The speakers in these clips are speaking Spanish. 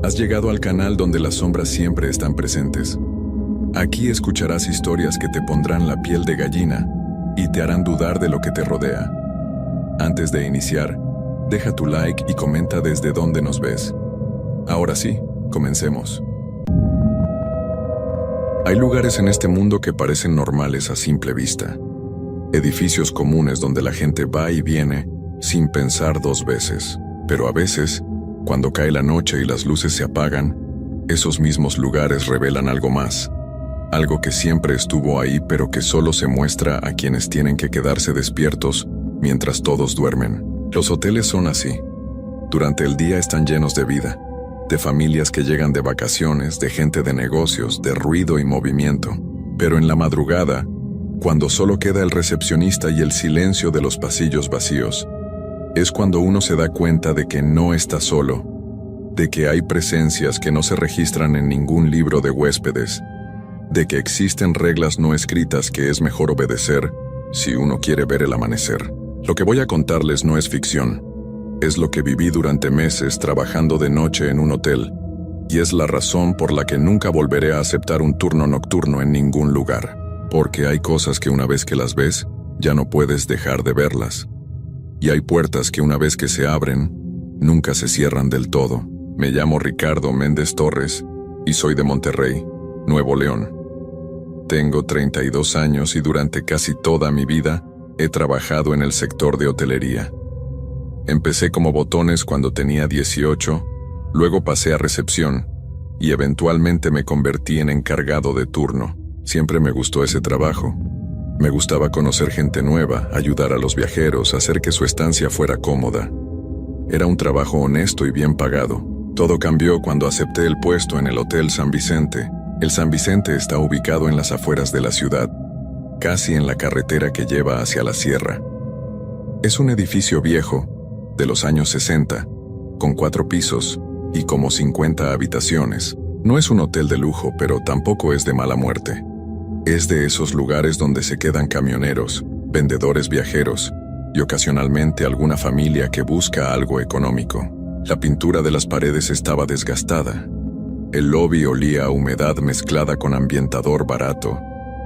Has llegado al canal donde las sombras siempre están presentes. Aquí escucharás historias que te pondrán la piel de gallina y te harán dudar de lo que te rodea. Antes de iniciar, deja tu like y comenta desde dónde nos ves. Ahora sí, comencemos. Hay lugares en este mundo que parecen normales a simple vista. Edificios comunes donde la gente va y viene sin pensar dos veces. Pero a veces, cuando cae la noche y las luces se apagan, esos mismos lugares revelan algo más. Algo que siempre estuvo ahí pero que solo se muestra a quienes tienen que quedarse despiertos mientras todos duermen. Los hoteles son así. Durante el día están llenos de vida, de familias que llegan de vacaciones, de gente de negocios, de ruido y movimiento. Pero en la madrugada, cuando solo queda el recepcionista y el silencio de los pasillos vacíos, es cuando uno se da cuenta de que no está solo, de que hay presencias que no se registran en ningún libro de huéspedes, de que existen reglas no escritas que es mejor obedecer si uno quiere ver el amanecer. Lo que voy a contarles no es ficción, es lo que viví durante meses trabajando de noche en un hotel, y es la razón por la que nunca volveré a aceptar un turno nocturno en ningún lugar, porque hay cosas que una vez que las ves, ya no puedes dejar de verlas. Y hay puertas que una vez que se abren, nunca se cierran del todo. Me llamo Ricardo Méndez Torres y soy de Monterrey, Nuevo León. Tengo 32 años y durante casi toda mi vida he trabajado en el sector de hotelería. Empecé como botones cuando tenía 18, luego pasé a recepción y eventualmente me convertí en encargado de turno. Siempre me gustó ese trabajo. Me gustaba conocer gente nueva, ayudar a los viajeros, hacer que su estancia fuera cómoda. Era un trabajo honesto y bien pagado. Todo cambió cuando acepté el puesto en el Hotel San Vicente. El San Vicente está ubicado en las afueras de la ciudad, casi en la carretera que lleva hacia la sierra. Es un edificio viejo, de los años 60, con 4 pisos y como 50 habitaciones. No es un hotel de lujo, pero tampoco es de mala muerte. Es de esos lugares donde se quedan camioneros, vendedores viajeros y ocasionalmente alguna familia que busca algo económico. La pintura de las paredes estaba desgastada. El lobby olía a humedad mezclada con ambientador barato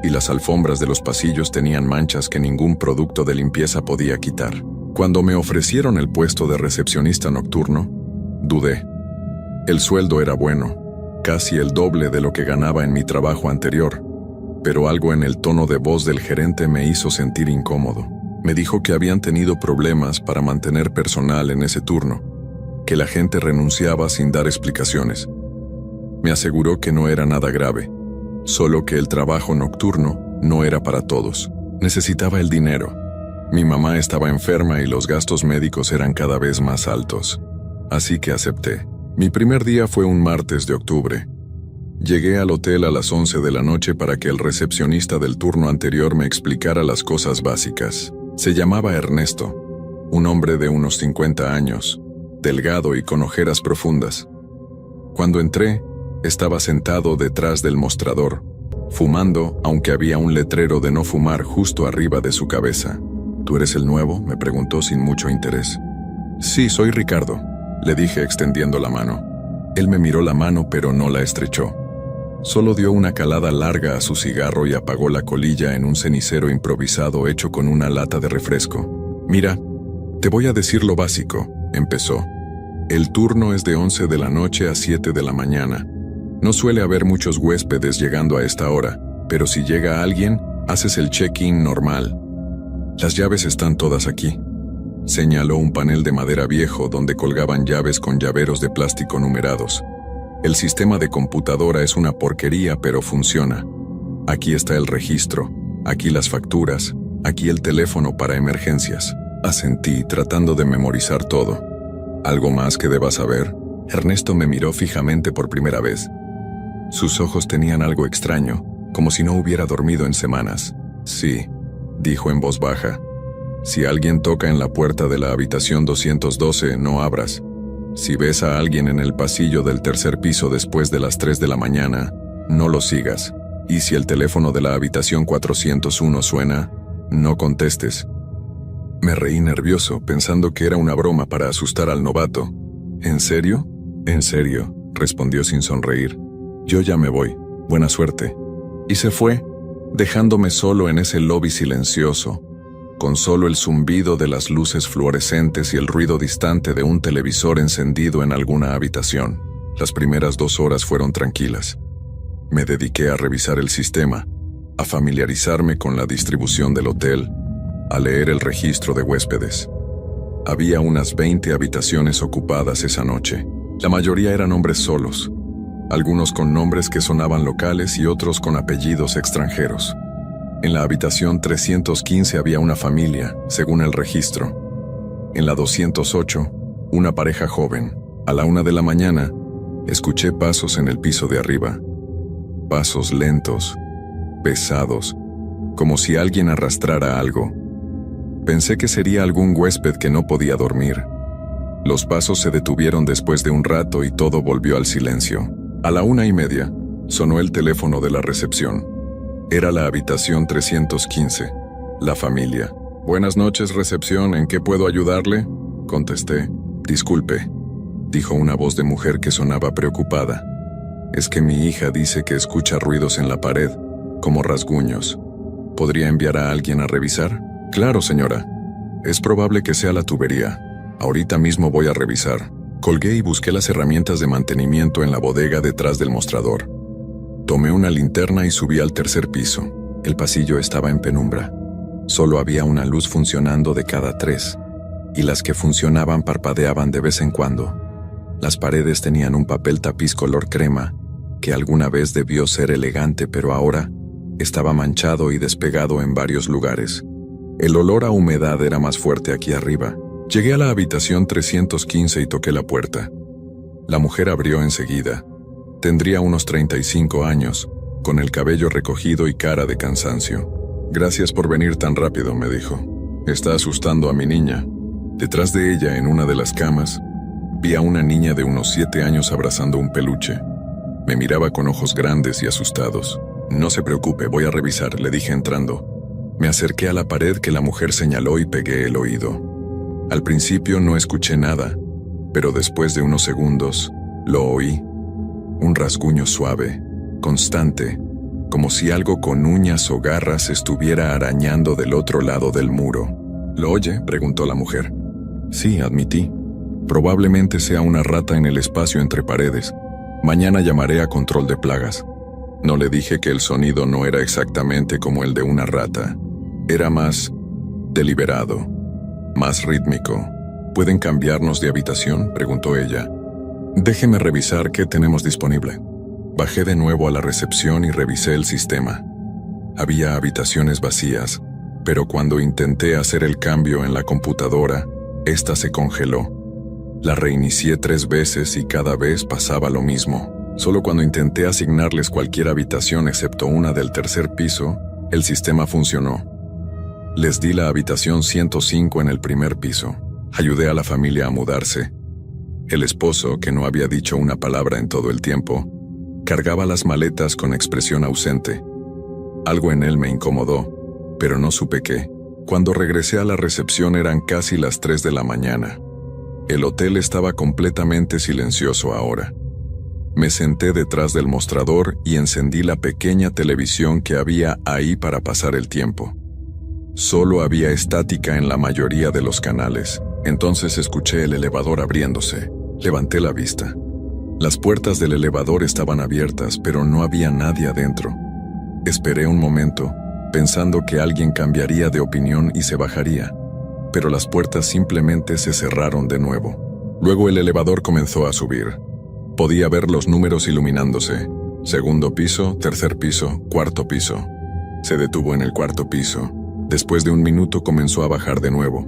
y las alfombras de los pasillos tenían manchas que ningún producto de limpieza podía quitar. Cuando me ofrecieron el puesto de recepcionista nocturno, dudé. El sueldo era bueno, casi el doble de lo que ganaba en mi trabajo anterior, pero algo en el tono de voz del gerente me hizo sentir incómodo. Me dijo que habían tenido problemas para mantener personal en ese turno, que la gente renunciaba sin dar explicaciones. Me aseguró que no era nada grave, solo que el trabajo nocturno no era para todos. Necesitaba el dinero. Mi mamá estaba enferma y los gastos médicos eran cada vez más altos, así que acepté. Mi primer día fue un martes de octubre. Llegué al hotel a las 11 de la noche para que el recepcionista del turno anterior me explicara las cosas básicas. Se llamaba Ernesto, un hombre de unos 50 años, delgado y con ojeras profundas. Cuando entré, estaba sentado detrás del mostrador, fumando, aunque había un letrero de no fumar justo arriba de su cabeza. ¿Tú eres el nuevo?, me preguntó sin mucho interés. Sí, soy Ricardo, le dije extendiendo la mano. Él me miró la mano pero no la estrechó. Solo dio una calada larga a su cigarro y apagó la colilla en un cenicero improvisado hecho con una lata de refresco. Mira, te voy a decir lo básico, empezó. El turno es de 11 de la noche a 7 de la mañana. No suele haber muchos huéspedes llegando a esta hora, pero si llega alguien, haces el check-in normal. Las llaves están todas aquí. Señaló un panel de madera viejo donde colgaban llaves con llaveros de plástico numerados. El sistema de computadora es una porquería, pero funciona. Aquí está el registro, aquí las facturas, aquí el teléfono para emergencias. Asentí, tratando de memorizar todo. ¿Algo más que debas saber? Ernesto me miró fijamente por primera vez. Sus ojos tenían algo extraño, como si no hubiera dormido en semanas. Sí, dijo en voz baja. Si alguien toca en la puerta de la habitación 212, no abras. Si ves a alguien en el pasillo del tercer piso después de las 3 de la mañana, no lo sigas. Y si el teléfono de la habitación 401 suena, no contestes. Me reí nervioso, pensando que era una broma para asustar al novato. ¿En serio? En serio, respondió sin sonreír. Yo ya me voy. Buena suerte. Y se fue, dejándome solo en ese lobby silencioso, con solo el zumbido de las luces fluorescentes y el ruido distante de un televisor encendido en alguna habitación. Las primeras 2 horas fueron tranquilas. Me dediqué a revisar el sistema, a familiarizarme con la distribución del hotel, a leer el registro de huéspedes. Había unas 20 habitaciones ocupadas esa noche. La mayoría eran hombres solos, algunos con nombres que sonaban locales y otros con apellidos extranjeros. En la habitación 315 había una familia, según el registro. En la 208, una pareja joven. A la 1 de la mañana, escuché pasos en el piso de arriba. Pasos lentos, pesados, como si alguien arrastrara algo. Pensé que sería algún huésped que no podía dormir. Los pasos se detuvieron después de un rato y todo volvió al silencio. A la 1:30, sonó el teléfono de la recepción. Era la habitación 315, la familia. «Buenas noches, recepción, ¿en qué puedo ayudarle?», contesté. «Disculpe», dijo una voz de mujer que sonaba preocupada. «Es que mi hija dice que escucha ruidos en la pared, como rasguños. ¿Podría enviar a alguien a revisar?». «Claro, señora. Es probable que sea la tubería. Ahorita mismo voy a revisar». Colgué y busqué las herramientas de mantenimiento en la bodega detrás del mostrador. Tomé una linterna y subí al 3er piso. El pasillo estaba en penumbra. Solo había una luz funcionando de cada 3, y las que funcionaban parpadeaban de vez en cuando. Las paredes tenían un papel tapiz color crema, que alguna vez debió ser elegante, pero ahora estaba manchado y despegado en varios lugares. El olor a humedad era más fuerte aquí arriba. Llegué a la habitación 315 y toqué la puerta. La mujer abrió enseguida. Tendría unos 35 años, con el cabello recogido y cara de cansancio. «Gracias por venir tan rápido», me dijo. «Está asustando a mi niña». Detrás de ella, en una de las camas, vi a una niña de unos 7 años abrazando un peluche. Me miraba con ojos grandes y asustados. «No se preocupe, voy a revisar», le dije entrando. Me acerqué a la pared que la mujer señaló y pegué el oído. Al principio no escuché nada, pero después de unos segundos, lo oí. Un rasguño suave, constante, como si algo con uñas o garras estuviera arañando del otro lado del muro. «¿Lo oye?», preguntó la mujer. «Sí», admití. «Probablemente sea una rata en el espacio entre paredes. Mañana llamaré a control de plagas». No le dije que el sonido no era exactamente como el de una rata. Era más deliberado, más rítmico. «¿Pueden cambiarnos de habitación?», preguntó ella. «Déjeme revisar qué tenemos disponible». Bajé de nuevo a la recepción y revisé el sistema. Había habitaciones vacías, pero cuando intenté hacer el cambio en la computadora, esta se congeló. La reinicié 3 veces y cada vez pasaba lo mismo. Solo cuando intenté asignarles cualquier habitación excepto una del 3er piso, el sistema funcionó. Les di la habitación 105 en el 1er piso. Ayudé a la familia a mudarse. El esposo, que no había dicho una palabra en todo el tiempo, cargaba las maletas con expresión ausente. Algo en él me incomodó, pero no supe qué. Cuando regresé a la recepción eran casi las 3 de la mañana. El hotel estaba completamente silencioso ahora. Me senté detrás del mostrador y encendí la pequeña televisión que había ahí para pasar el tiempo. Solo había estática en la mayoría de los canales. Entonces escuché el elevador abriéndose. Levanté la vista. Las puertas del elevador estaban abiertas, pero no había nadie adentro. Esperé un momento, pensando que alguien cambiaría de opinión y se bajaría, pero las puertas simplemente se cerraron de nuevo. Luego el elevador comenzó a subir. Podía ver los números iluminándose. 2º piso, 3er piso, 4º piso. Se detuvo en el 4º piso. Después de un minuto comenzó a bajar de nuevo.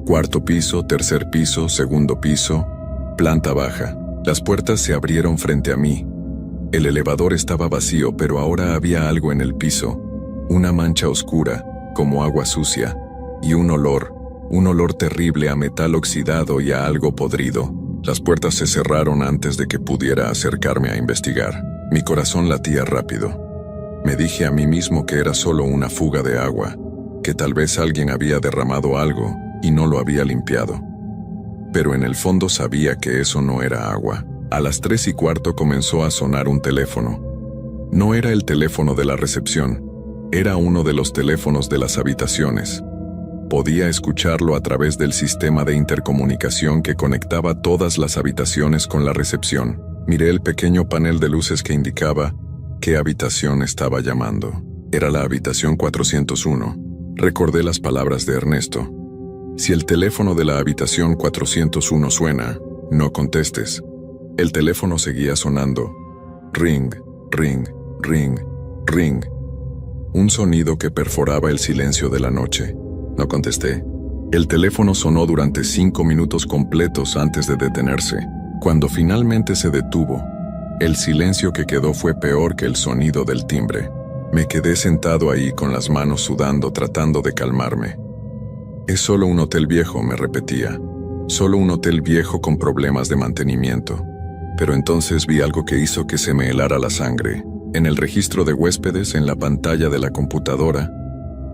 4º piso, 3er piso, 2º piso, planta baja. Las puertas se abrieron frente a mí. El elevador estaba vacío, pero ahora había algo en el piso. Una mancha oscura, como agua sucia, y un olor terrible a metal oxidado y a algo podrido. Las puertas se cerraron antes de que pudiera acercarme a investigar. Mi corazón latía rápido. Me dije a mí mismo que era solo una fuga de agua, que tal vez alguien había derramado algo y no lo había limpiado. Pero en el fondo sabía que eso no era agua. A las 3:15 comenzó a sonar un teléfono. No era el teléfono de la recepción, era uno de los teléfonos de las habitaciones. Podía escucharlo a través del sistema de intercomunicación que conectaba todas las habitaciones con la recepción. Miré el pequeño panel de luces que indicaba qué habitación estaba llamando. Era la habitación 401. Recordé las palabras de Ernesto. Si el teléfono de la habitación 401 suena, no contestes. El teléfono seguía sonando. Ring, ring, ring, ring. Un sonido que perforaba el silencio de la noche. No contesté. El teléfono sonó durante 5 minutos completos antes de detenerse. Cuando finalmente se detuvo, el silencio que quedó fue peor que el sonido del timbre. Me quedé sentado ahí con las manos sudando tratando de calmarme. Es solo un hotel viejo, me repetía. Solo un hotel viejo con problemas de mantenimiento. Pero entonces vi algo que hizo que se me helara la sangre. En el registro de huéspedes, en la pantalla de la computadora,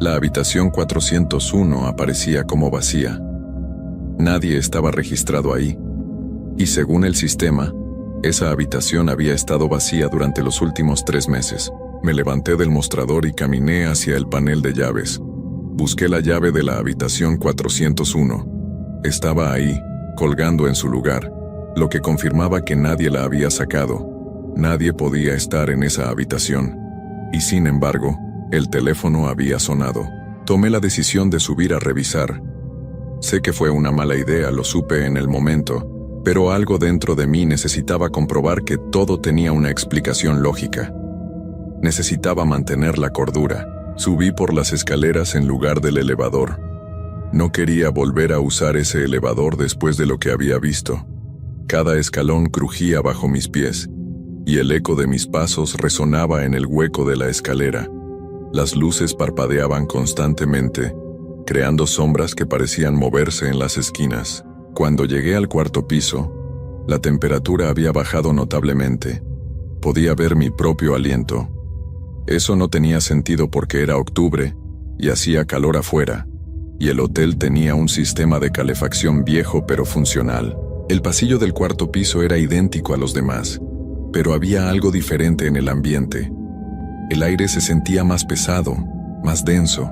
la habitación 401 aparecía como vacía. Nadie estaba registrado ahí. Y según el sistema, esa habitación había estado vacía durante los últimos 3 meses. Me levanté del mostrador y caminé hacia el panel de llaves. Busqué la llave de la habitación 401. Estaba ahí, colgando en su lugar, lo que confirmaba que nadie la había sacado. Nadie podía estar en esa habitación. Y sin embargo, el teléfono había sonado. Tomé la decisión de subir a revisar. Sé que fue una mala idea, lo supe en el momento, pero algo dentro de mí necesitaba comprobar que todo tenía una explicación lógica. Necesitaba mantener la cordura. Subí por las escaleras en lugar del elevador. No quería volver a usar ese elevador después de lo que había visto. Cada escalón crujía bajo mis pies, y el eco de mis pasos resonaba en el hueco de la escalera. Las luces parpadeaban constantemente, creando sombras que parecían moverse en las esquinas. Cuando llegué al 4º piso, la temperatura había bajado notablemente. Podía ver mi propio aliento. Eso no tenía sentido porque era octubre y hacía calor afuera, y el hotel tenía un sistema de calefacción viejo pero funcional. El pasillo del 4º piso era idéntico a los demás, pero había algo diferente en el ambiente. El aire se sentía más pesado, más denso,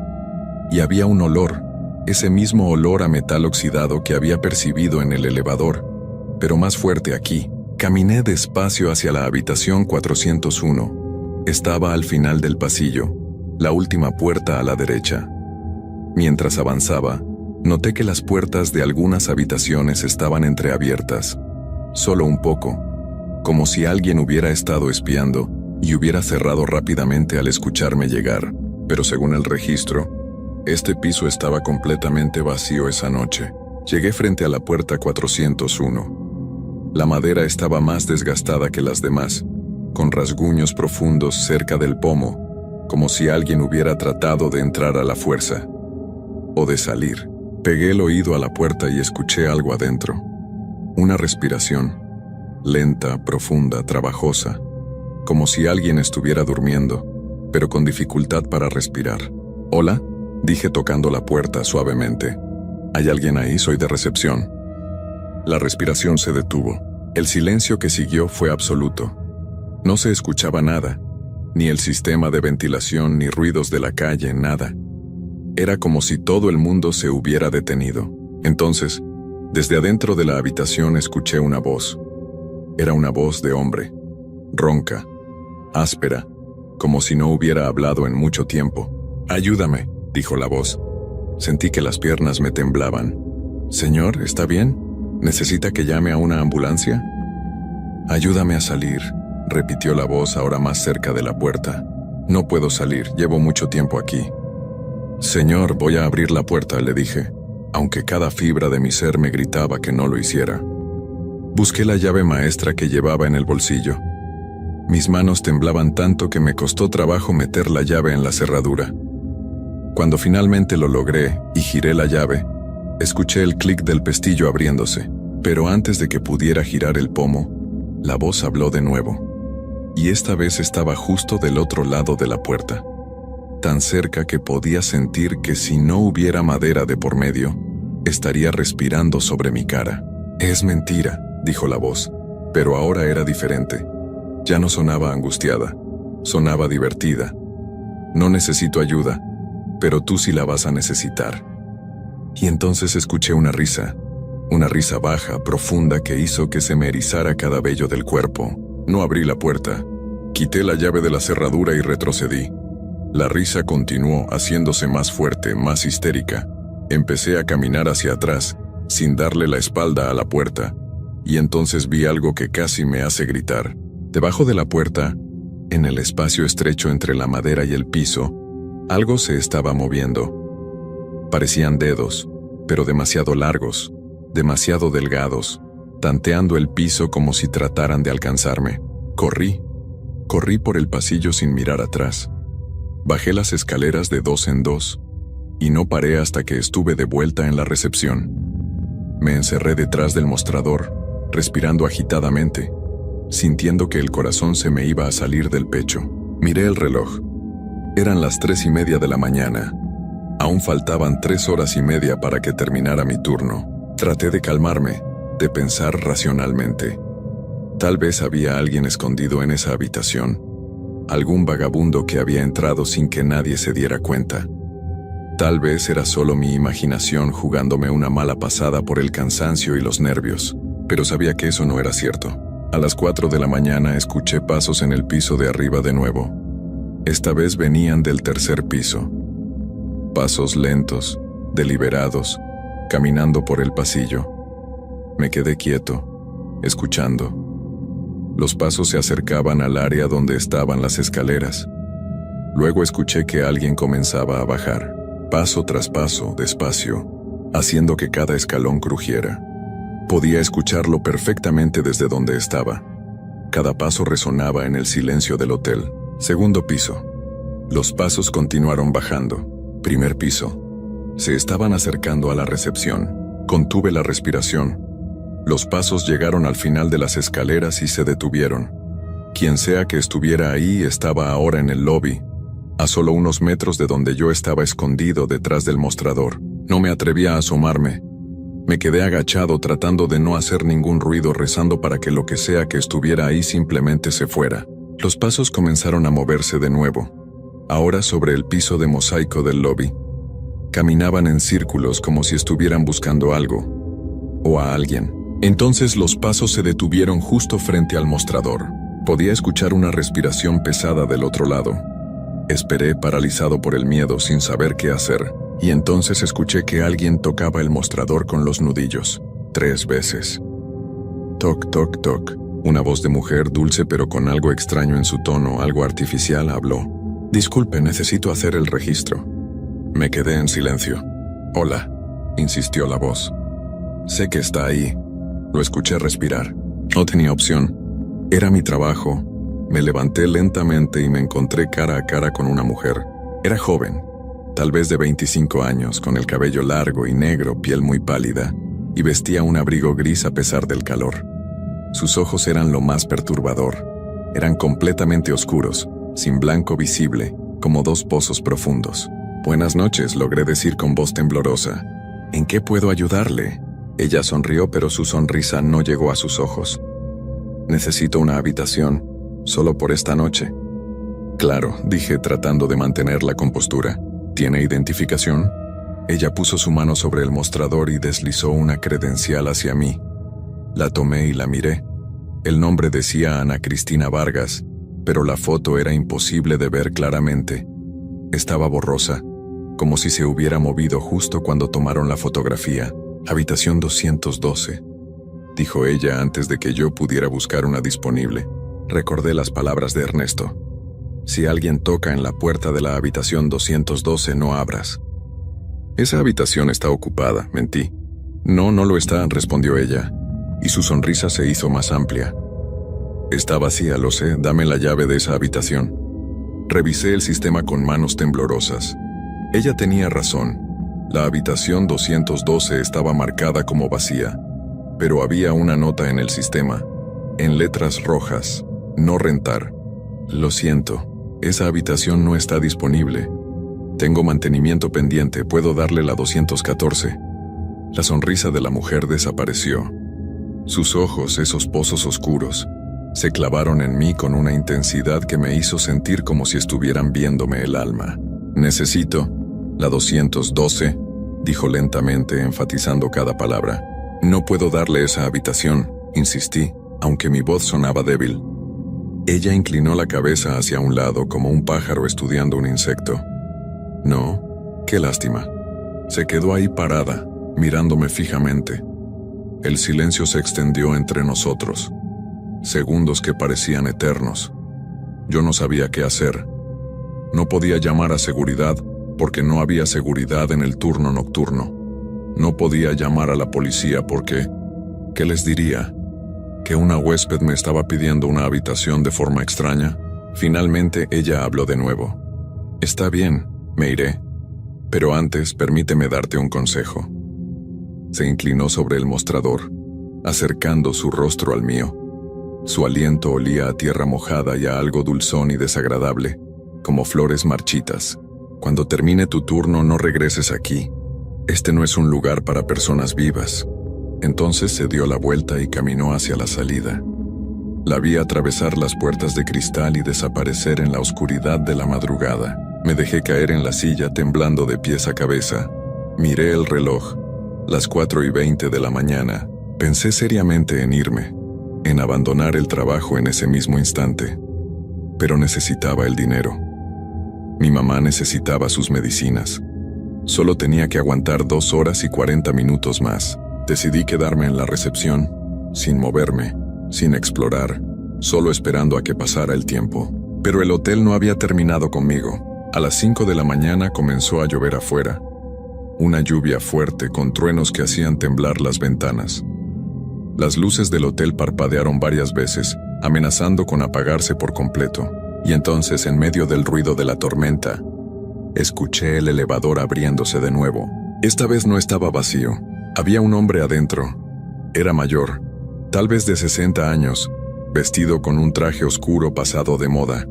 y había un olor, ese mismo olor a metal oxidado que había percibido en el elevador, pero más fuerte aquí. Caminé despacio hacia la habitación 401. Estaba al final del pasillo, la última puerta a la derecha. Mientras avanzaba, noté que las puertas de algunas habitaciones estaban entreabiertas, solo un poco, como si alguien hubiera estado espiando y hubiera cerrado rápidamente al escucharme llegar. Pero según el registro, este piso estaba completamente vacío esa noche. Llegué frente a la puerta 401. La madera estaba más desgastada que las demás, con rasguños profundos cerca del pomo, como si alguien hubiera tratado de entrar a la fuerza, o de salir. Pegué el oído a la puerta y escuché algo adentro. Una respiración, lenta, profunda, trabajosa, como si alguien estuviera durmiendo, pero con dificultad para respirar. «¿Hola?», dije tocando la puerta suavemente. «¿Hay alguien ahí? Soy de recepción». La respiración se detuvo. El silencio que siguió fue absoluto. No se escuchaba nada, ni el sistema de ventilación, ni ruidos de la calle, nada. Era como si todo el mundo se hubiera detenido. Entonces, desde adentro de la habitación escuché una voz. Era una voz de hombre, ronca, áspera, como si no hubiera hablado en mucho tiempo. «Ayúdame», dijo la voz. Sentí que las piernas me temblaban. «Señor, ¿está bien? ¿Necesita que llame a una ambulancia?» «Ayúdame a salir», repitió la voz ahora más cerca de la puerta. «No puedo salir, llevo mucho tiempo aquí». «Señor, voy a abrir la puerta», le dije, aunque cada fibra de mi ser me gritaba que no lo hiciera. Busqué la llave maestra que llevaba en el bolsillo. Mis manos temblaban tanto que me costó trabajo meter la llave en la cerradura. Cuando finalmente lo logré y giré la llave, escuché el clic del pestillo abriéndose, pero antes de que pudiera girar el pomo, la voz habló de nuevo. Y esta vez estaba justo del otro lado de la puerta, tan cerca que podía sentir que si no hubiera madera de por medio, estaría respirando sobre mi cara. «Es mentira», dijo la voz. Pero ahora era diferente. Ya no sonaba angustiada, sonaba divertida. No necesito ayuda, pero tú sí la vas a necesitar. Y entonces escuché una risa baja, profunda, que hizo que se me erizara cada vello del cuerpo. No abrí la puerta. Quité la llave de la cerradura y retrocedí. La risa continuó, haciéndose más fuerte, más histérica. Empecé a caminar hacia atrás, sin darle la espalda a la puerta, y entonces vi algo que casi me hace gritar. Debajo de la puerta, en el espacio estrecho entre la madera y el piso, algo se estaba moviendo. Parecían dedos, pero demasiado largos, demasiado delgados, tanteando el piso como si trataran de alcanzarme. Corrí por el pasillo sin mirar atrás. Bajé las escaleras de 2 en 2, y no paré hasta que estuve de vuelta en la recepción. Me encerré detrás del mostrador, respirando agitadamente, sintiendo que el corazón se me iba a salir del pecho. Miré el reloj. Eran las 3:30 de la mañana. Aún faltaban 3 horas y media para que terminara mi turno. Traté de calmarme, de pensar racionalmente. Tal vez había alguien escondido en esa habitación, algún vagabundo que había entrado sin que nadie se diera cuenta. Tal vez era solo mi imaginación jugándome una mala pasada por el cansancio y los nervios, pero sabía que eso no era cierto. A las 4 de la mañana escuché pasos en el piso de arriba de nuevo. Esta vez venían del tercer piso. Pasos lentos, deliberados, caminando por el pasillo. Me quedé quieto, escuchando. Los pasos se acercaban al área donde estaban las escaleras. Luego escuché que alguien comenzaba a bajar, paso tras paso, despacio, haciendo que cada escalón crujiera. Podía escucharlo perfectamente desde donde estaba. Cada paso resonaba en el silencio del hotel. Segundo piso. Los pasos continuaron bajando. Primer piso. Se estaban acercando a la recepción. Contuve la respiración. Los pasos llegaron al final de las escaleras y se detuvieron. Quien sea que estuviera ahí estaba ahora en el lobby, a solo unos metros de donde yo estaba escondido detrás del mostrador. No me atrevía a asomarme. Me quedé agachado tratando de no hacer ningún ruido, rezando para que lo que sea que estuviera ahí simplemente se fuera. Los pasos comenzaron a moverse de nuevo, ahora sobre el piso de mosaico del lobby. Caminaban en círculos como si estuvieran buscando algo, o a alguien. Entonces los pasos se detuvieron justo frente al mostrador. Podía escuchar una respiración pesada del otro lado. Esperé paralizado por el miedo sin saber qué hacer, y entonces escuché que alguien tocaba el mostrador con los nudillos, 3 veces. Toc, toc, toc. Una voz de mujer dulce pero con algo extraño en su tono, algo artificial, habló. «Disculpe, necesito hacer el registro». Me quedé en silencio. «Hola», insistió la voz. «Sé que está ahí». Lo escuché respirar. No tenía opción. Era mi trabajo. Me levanté lentamente y me encontré cara a cara con una mujer. Era joven, tal vez de 25 años, con el cabello largo y negro, piel muy pálida, y vestía un abrigo gris a pesar del calor. Sus ojos eran lo más perturbador. Eran completamente oscuros, sin blanco visible, como 2 pozos profundos. «Buenas noches», logré decir con voz temblorosa. «¿En qué puedo ayudarle?» Ella sonrió, pero su sonrisa no llegó a sus ojos. «Necesito una habitación, solo por esta noche». «Claro», dije tratando de mantener la compostura. «¿Tiene identificación?» Ella puso su mano sobre el mostrador y deslizó una credencial hacia mí. La tomé y la miré. El nombre decía Ana Cristina Vargas, pero la foto era imposible de ver claramente. Estaba borrosa, como si se hubiera movido justo cuando tomaron la fotografía. «Habitación 212», dijo ella antes de que yo pudiera buscar una disponible. Recordé las palabras de Ernesto. «Si alguien toca en la puerta de la habitación 212, no abras». «Esa habitación está ocupada», mentí. «No, no lo está», respondió ella, y su sonrisa se hizo más amplia. «Está vacía, lo sé, dame la llave de esa habitación». Revisé el sistema con manos temblorosas. Ella tenía razón. La habitación 212 estaba marcada como vacía, pero había una nota en el sistema, en letras rojas: «No rentar». «Lo siento, esa habitación no está disponible. Tengo mantenimiento pendiente, puedo darle la 214». La sonrisa de la mujer desapareció. Sus ojos, esos pozos oscuros, se clavaron en mí con una intensidad que me hizo sentir como si estuvieran viéndome el alma. Necesito la 212, dijo lentamente, enfatizando cada palabra. No puedo darle esa habitación, insistí, aunque mi voz sonaba débil. Ella inclinó la cabeza hacia un lado como un pájaro estudiando un insecto. No, qué lástima. Se quedó ahí parada, mirándome fijamente. El silencio se extendió entre nosotros. Segundos que parecían eternos. Yo no sabía qué hacer. No podía llamar a seguridad porque no había seguridad en el turno nocturno. No podía llamar a la policía porque... ¿Qué les diría? ¿Que una huésped me estaba pidiendo una habitación de forma extraña? Finalmente ella habló de nuevo. Está bien, me iré. Pero antes permíteme darte un consejo. Se inclinó sobre el mostrador, acercando su rostro al mío. Su aliento olía a tierra mojada y a algo dulzón y desagradable, como flores marchitas. Cuando termine tu turno no regreses aquí. Este no es un lugar para personas vivas. Entonces se dio la vuelta y caminó hacia la salida. La vi atravesar las puertas de cristal y desaparecer en la oscuridad de la madrugada. Me dejé caer en la silla temblando de pies a cabeza. Miré el reloj. Las 4:20 de la mañana. Pensé seriamente en irme, en abandonar el trabajo en ese mismo instante. Pero necesitaba el dinero. Mi mamá necesitaba sus medicinas. Solo tenía que aguantar 2 horas y 40 minutos más. Decidí quedarme en la recepción, sin moverme, sin explorar, solo esperando a que pasara el tiempo. Pero el hotel no había terminado conmigo. A las 5 de la mañana comenzó a llover afuera. Una lluvia fuerte con truenos que hacían temblar las ventanas. Las luces del hotel parpadearon varias veces, amenazando con apagarse por completo. Y entonces, en medio del ruido de la tormenta, escuché el elevador abriéndose de nuevo. Esta vez no estaba vacío. Había un hombre adentro. Era mayor, tal vez de 60 años, vestido con un traje oscuro pasado de moda.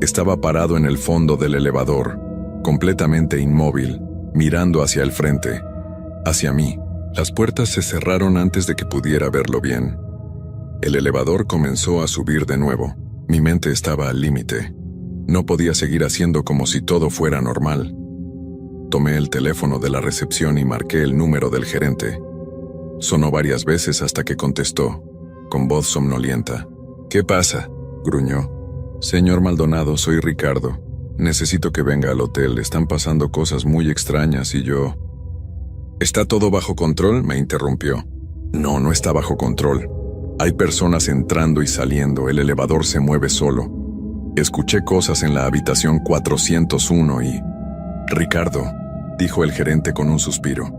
Estaba parado en el fondo del elevador, completamente inmóvil, mirando hacia el frente, hacia mí. Las puertas se cerraron antes de que pudiera verlo bien. El elevador comenzó a subir de nuevo. Mi mente estaba al límite. No podía seguir haciendo como si todo fuera normal. Tomé el teléfono de la recepción y marqué el número del gerente. Sonó varias veces hasta que contestó, con voz somnolienta. «¿Qué pasa?», gruñó. «Señor Maldonado, soy Ricardo. Necesito que venga al hotel. Están pasando cosas muy extrañas y yo...». «¿Está todo bajo control?», me interrumpió. «No, no está bajo control. Hay personas entrando y saliendo. El elevador se mueve solo. Escuché cosas en la habitación 401 y...». «Ricardo», dijo el gerente con un suspiro.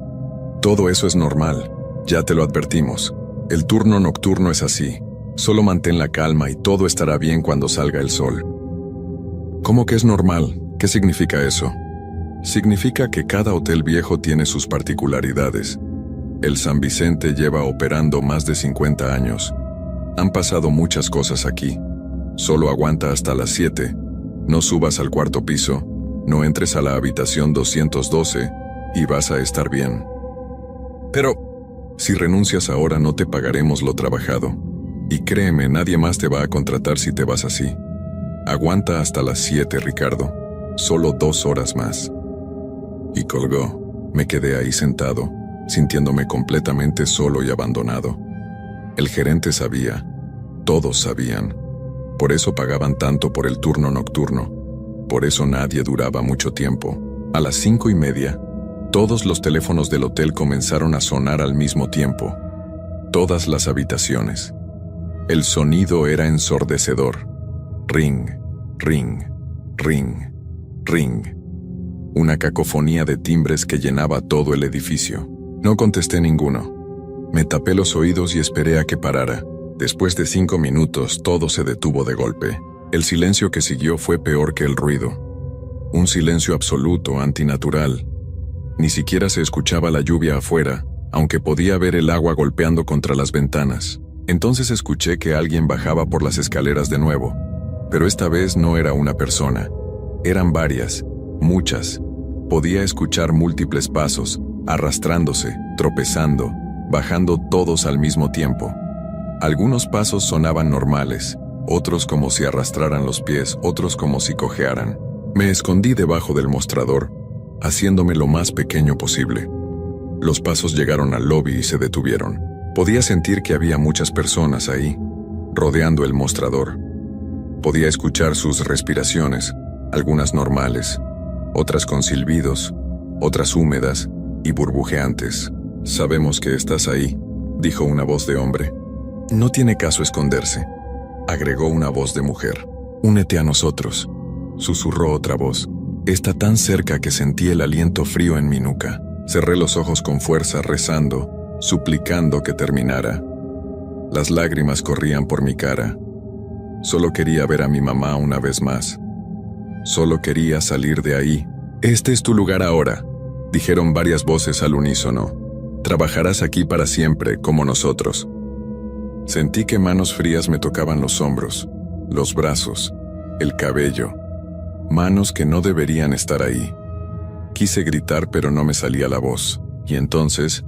«Todo eso es normal. Ya te lo advertimos. El turno nocturno es así. Solo mantén la calma y todo estará bien cuando salga el sol». «¿Cómo que es normal? ¿Qué significa eso?». «Significa que cada hotel viejo tiene sus particularidades. El San Vicente lleva operando más de 50 años. Han pasado muchas cosas aquí. Solo aguanta hasta las 7. No subas al 4º piso, no entres a la habitación 212 y vas a estar bien. Pero, si renuncias ahora no te pagaremos lo trabajado. Y créeme, nadie más te va a contratar si te vas así. Aguanta hasta las 7, Ricardo. Solo 2 horas más». Y colgó. Me quedé ahí sentado, sintiéndome completamente solo y abandonado. El gerente sabía. Todos sabían. Por eso pagaban tanto por el turno nocturno. Por eso nadie duraba mucho tiempo. A las 5:30, todos los teléfonos del hotel comenzaron a sonar al mismo tiempo. Todas las habitaciones. El sonido era ensordecedor. Ring, ring, ring, ring. Una cacofonía de timbres que llenaba todo el edificio. No contesté ninguno. Me tapé los oídos y esperé a que parara. Después de 5 minutos, todo se detuvo de golpe. El silencio que siguió fue peor que el ruido. Un silencio absoluto, antinatural. Ni siquiera se escuchaba la lluvia afuera, aunque podía ver el agua golpeando contra las ventanas. Entonces escuché que alguien bajaba por las escaleras de nuevo. Pero esta vez no era una persona. Eran varias, muchas. Podía escuchar múltiples pasos, arrastrándose, tropezando, bajando todos al mismo tiempo. Algunos pasos sonaban normales, otros como si arrastraran los pies, otros como si cojearan. Me escondí debajo del mostrador, haciéndome lo más pequeño posible. Los pasos llegaron al lobby y se detuvieron. Podía sentir que había muchas personas ahí, rodeando el mostrador. Podía escuchar sus respiraciones, algunas normales, otras con silbidos, otras húmedas y burbujeantes. «Sabemos que estás ahí», dijo una voz de hombre. «No tiene caso esconderse», agregó una voz de mujer. «Únete a nosotros», susurró otra voz. «Está tan cerca que sentí el aliento frío en mi nuca». Cerré los ojos con fuerza, rezando, suplicando que terminara. Las lágrimas corrían por mi cara. Solo quería ver a mi mamá una vez más. Solo quería salir de ahí. «Este es tu lugar ahora», dijeron varias voces al unísono. «Trabajarás aquí para siempre, como nosotros». Sentí que manos frías me tocaban los hombros, los brazos, el cabello. Manos que no deberían estar ahí. Quise gritar, pero no me salía la voz. Y entonces,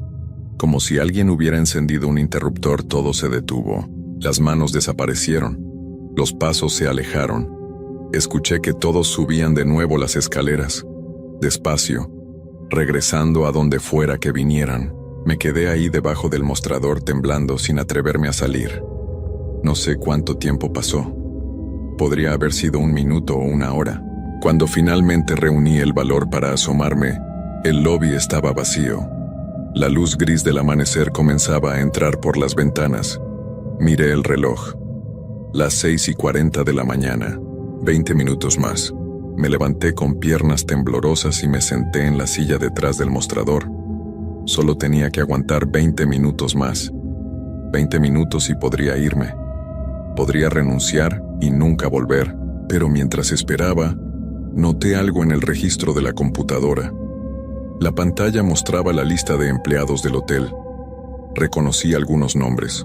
como si alguien hubiera encendido un interruptor, todo se detuvo. Las manos desaparecieron. Los pasos se alejaron. Escuché que todos subían de nuevo las escaleras. Despacio, regresando a donde fuera que vinieran. Me quedé ahí debajo del mostrador temblando sin atreverme a salir. No sé cuánto tiempo pasó. Podría haber sido 1 minuto o 1 hora. Cuando finalmente reuní el valor para asomarme, el lobby estaba vacío. La luz gris del amanecer comenzaba a entrar por las ventanas. Miré el reloj. Las 6:40 de la mañana. 20 minutos más. Me levanté con piernas temblorosas y me senté en la silla detrás del mostrador. Solo tenía que aguantar 20 minutos más. 20 minutos y podría irme. Podría renunciar y nunca volver. Pero mientras esperaba, noté algo en el registro de la computadora. La pantalla mostraba la lista de empleados del hotel. Reconocí algunos nombres.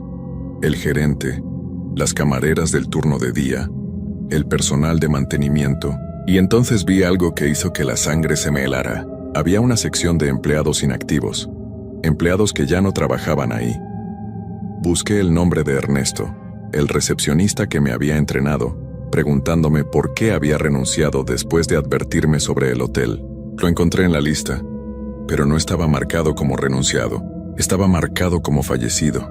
El gerente, las camareras del turno de día, el personal de mantenimiento, y entonces vi algo que hizo que la sangre se me helara. Había una sección de empleados inactivos, empleados que ya no trabajaban ahí. Busqué el nombre de Ernesto, el recepcionista que me había entrenado, preguntándome por qué había renunciado después de advertirme sobre el hotel. Lo encontré en la lista, pero no estaba marcado como renunciado, estaba marcado como fallecido.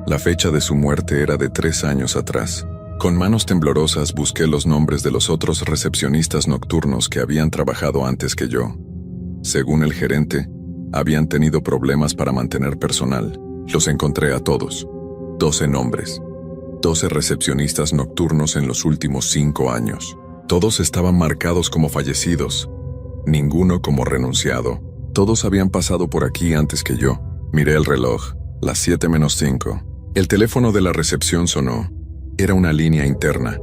La fecha de su muerte era de 3 años atrás. Con manos temblorosas busqué los nombres de los otros recepcionistas nocturnos que habían trabajado antes que yo. Según el gerente, habían tenido problemas para mantener personal. Los encontré a todos. 12 nombres. 12 recepcionistas nocturnos en los últimos 5 años. Todos estaban marcados como fallecidos. Ninguno como renunciado. Todos habían pasado por aquí antes que yo. Miré el reloj. Las 7:05. El teléfono de la recepción sonó. Era una línea interna.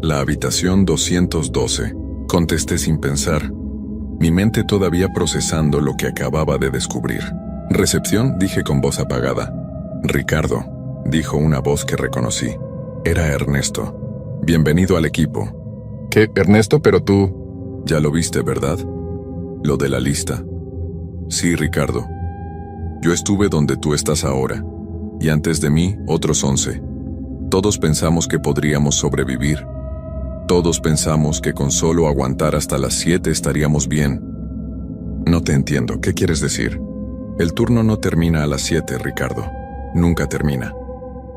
La habitación 212. Contesté sin pensar. Mi mente todavía procesando lo que acababa de descubrir. «¿Recepción?», dije con voz apagada. «Ricardo», dijo una voz que reconocí. Era Ernesto. «Bienvenido al equipo». «¿Qué, Ernesto? Pero tú...» «Ya lo viste, ¿verdad? Lo de la lista». «Sí, Ricardo. Yo estuve donde tú estás ahora. Y antes de mí, otros 11. Todos pensamos que podríamos sobrevivir. Todos pensamos que con solo aguantar hasta las 7 estaríamos bien». «No te entiendo. ¿Qué quieres decir?» «El turno no termina a las 7, Ricardo. Nunca termina.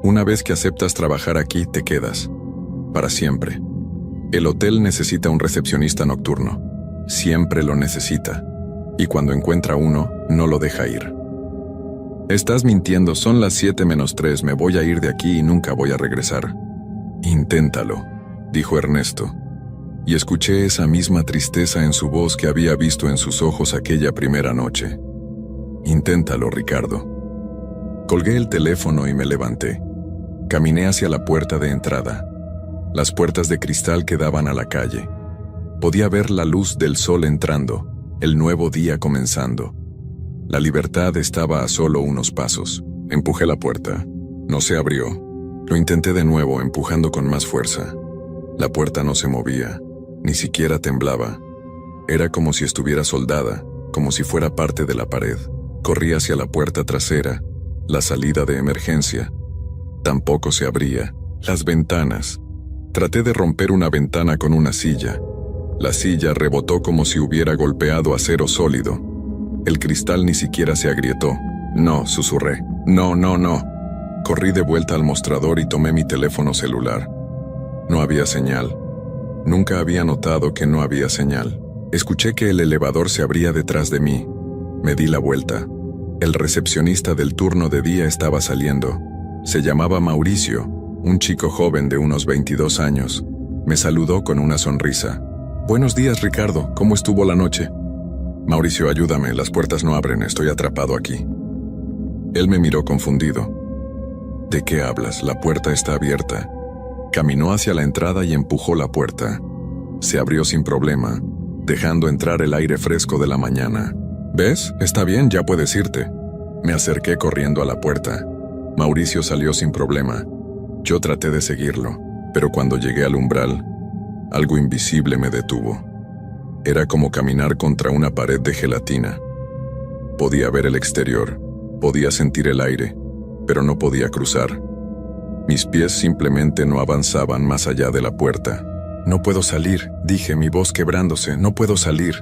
Una vez que aceptas trabajar aquí, te quedas. Para siempre. El hotel necesita un recepcionista nocturno. Siempre lo necesita. Y cuando encuentra uno, no lo deja ir». «Estás mintiendo. Son las 7:03. Me voy a ir de aquí y nunca voy a regresar». «Inténtalo», dijo Ernesto. Y escuché esa misma tristeza en su voz que había visto en sus ojos aquella primera noche. «Inténtalo, Ricardo». Colgué el teléfono y me levanté. Caminé hacia la puerta de entrada. Las puertas de cristal que daban a la calle. Podía ver la luz del sol entrando, el nuevo día comenzando. La libertad estaba a solo unos pasos. Empujé la puerta. No se abrió. Lo intenté de nuevo, empujando con más fuerza. La puerta no se movía, ni siquiera temblaba. Era como si estuviera soldada, como si fuera parte de la pared. Corrí hacia la puerta trasera, la salida de emergencia. Tampoco se abría. Las ventanas. Traté de romper una ventana con una silla. La silla rebotó como si hubiera golpeado acero sólido. El cristal ni siquiera se agrietó. No, susurré. No, no, no. Corrí de vuelta al mostrador y tomé mi teléfono celular. No había señal. Nunca había notado que no había señal. Escuché que el elevador se abría detrás de mí. Me di la vuelta. El recepcionista del turno de día estaba saliendo. Se llamaba Mauricio, un chico joven de unos 22 años. Me saludó con una sonrisa. «Buenos días, Ricardo. ¿Cómo estuvo la noche?» «Mauricio, ayúdame. Las puertas no abren. Estoy atrapado aquí». Él me miró confundido. «¿De qué hablas? La puerta está abierta». Caminó hacia la entrada y empujó la puerta. Se abrió sin problema, dejando entrar el aire fresco de la mañana. «¿Ves? Está bien, ya puedes irte». Me acerqué corriendo a la puerta. Mauricio salió sin problema. Yo traté de seguirlo, pero cuando llegué al umbral, algo invisible me detuvo. Era como caminar contra una pared de gelatina. Podía ver el exterior, podía sentir el aire, pero no podía cruzar. Mis pies simplemente no avanzaban más allá de la puerta. «No puedo salir», dije, mi voz quebrándose, «no puedo salir».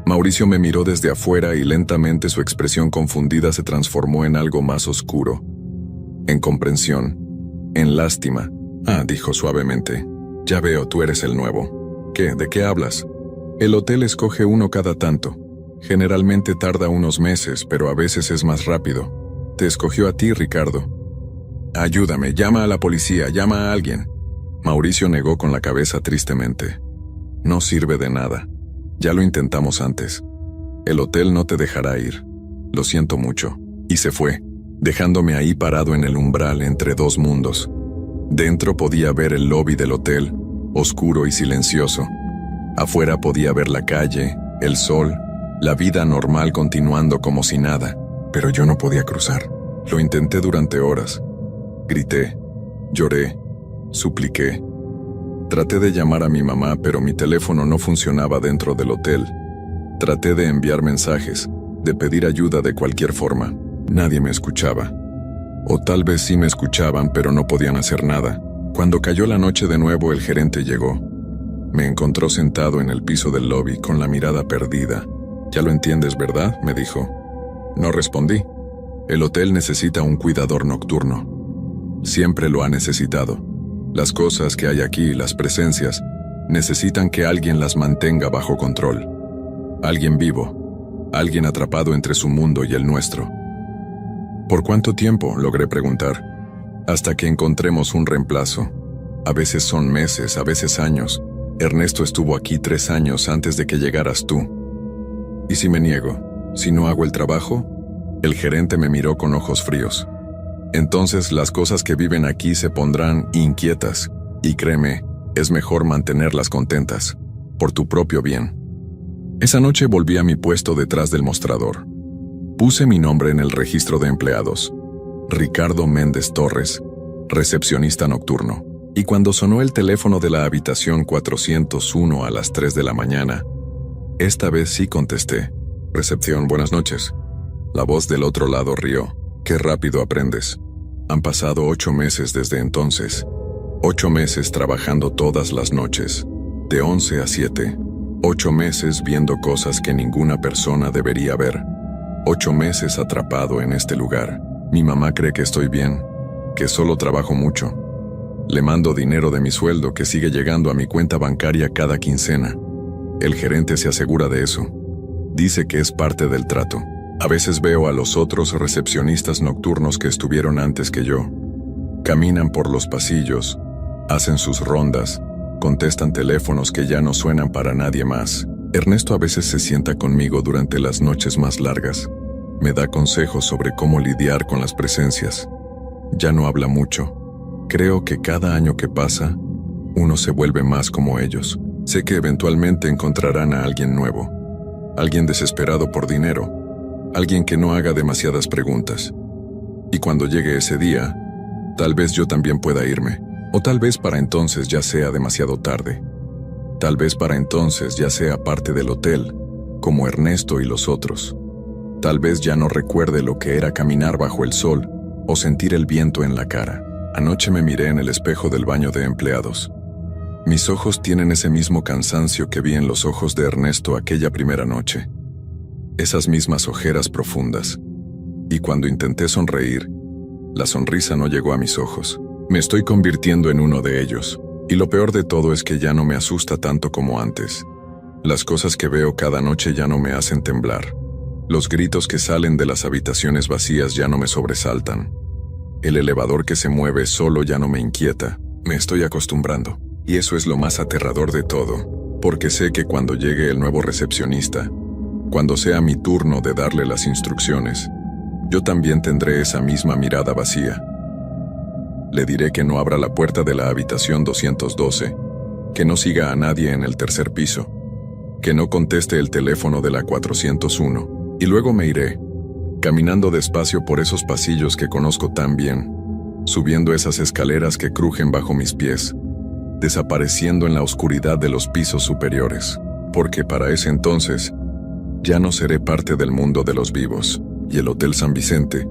Mauricio me miró desde afuera y lentamente su expresión confundida se transformó en algo más oscuro. En comprensión, en lástima. «Ah», dijo suavemente, «ya veo, tú eres el nuevo». «¿Qué? ¿De qué hablas?» «El hotel escoge uno cada tanto. Generalmente tarda unos meses, pero a veces es más rápido. Te escogió a ti, Ricardo». «Ayúdame, llama a la policía, llama a alguien». Mauricio negó con la cabeza tristemente. «No sirve de nada. Ya lo intentamos antes. El hotel no te dejará ir. Lo siento mucho». Y se fue, dejándome ahí parado en el umbral entre dos mundos. Dentro podía ver el lobby del hotel, oscuro y silencioso. Afuera podía ver la calle, el sol, la vida normal continuando como si nada. Pero yo no podía cruzar. Lo intenté durante horas. Grité, lloré, supliqué. Traté de llamar a mi mamá, pero mi teléfono no funcionaba dentro del hotel. Traté de enviar mensajes, de pedir ayuda de cualquier forma. Nadie me escuchaba. O tal vez sí me escuchaban, pero no podían hacer nada. Cuando cayó la noche de nuevo, el gerente llegó. Me encontró sentado en el piso del lobby con la mirada perdida. «Ya lo entiendes, ¿verdad?», me dijo. No respondí. El hotel necesita un cuidador nocturno. Siempre lo ha necesitado. Las cosas que hay aquí, las presencias, necesitan que alguien las mantenga bajo control. Alguien vivo. Alguien atrapado entre su mundo y el nuestro. «¿Por cuánto tiempo?», logré preguntar. «Hasta que encontremos un reemplazo. A veces son meses, a veces años. Ernesto estuvo aquí 3 años antes de que llegaras tú». «¿Y si me niego? ¿Si no hago el trabajo?». El gerente me miró con ojos fríos. «Entonces las cosas que viven aquí se pondrán inquietas. Y créeme, es mejor mantenerlas contentas. Por tu propio bien». Esa noche volví a mi puesto detrás del mostrador. Puse mi nombre en el registro de empleados. Ricardo Méndez Torres, recepcionista nocturno. Y cuando sonó el teléfono de la habitación 401 a las 3 de la mañana, esta vez sí contesté. «Recepción, buenas noches». La voz del otro lado rió. «Qué rápido aprendes. Han pasado 8 meses desde entonces. 8 meses trabajando todas las noches, de 11 a 7. 8 meses viendo cosas que ninguna persona debería ver. 8 meses atrapado en este lugar. Mi mamá cree que estoy bien, que solo trabajo mucho. Le mando dinero de mi sueldo que sigue llegando a mi cuenta bancaria cada quincena. El gerente se asegura de eso. Dice que es parte del trato. A veces veo a los otros recepcionistas nocturnos que estuvieron antes que yo. Caminan por los pasillos, hacen sus rondas, contestan teléfonos que ya no suenan para nadie más. Ernesto a veces se sienta conmigo durante las noches más largas. Me da consejos sobre cómo lidiar con las presencias. Ya no habla mucho. Creo que cada año que pasa, uno se vuelve más como ellos. Sé que eventualmente encontrarán a alguien nuevo. Alguien desesperado por dinero. Alguien que no haga demasiadas preguntas. Y cuando llegue ese día, tal vez yo también pueda irme. O tal vez para entonces ya sea demasiado tarde. Tal vez para entonces ya sea parte del hotel, como Ernesto y los otros. Tal vez ya no recuerde lo que era caminar bajo el sol o sentir el viento en la cara. Anoche me miré en el espejo del baño de empleados. Mis ojos tienen ese mismo cansancio que vi en los ojos de Ernesto aquella primera noche. Esas mismas ojeras profundas. Y cuando intenté sonreír, la sonrisa no llegó a mis ojos. Me estoy convirtiendo en uno de ellos. Y lo peor de todo es que ya no me asusta tanto como antes. Las cosas que veo cada noche ya no me hacen temblar. Los gritos que salen de las habitaciones vacías ya no me sobresaltan. El elevador que se mueve solo ya no me inquieta. Me estoy acostumbrando. Y eso es lo más aterrador de todo, porque sé que cuando llegue el nuevo recepcionista, cuando sea mi turno de darle las instrucciones, yo también tendré esa misma mirada vacía. Le diré que no abra la puerta de la habitación 212, que no siga a nadie en el tercer piso, que no conteste el teléfono de la 401, y luego me iré, caminando despacio por esos pasillos que conozco tan bien, subiendo esas escaleras que crujen bajo mis pies, desapareciendo en la oscuridad de los pisos superiores, porque para ese entonces ya no seré parte del mundo de los vivos, y el Hotel San Vicente,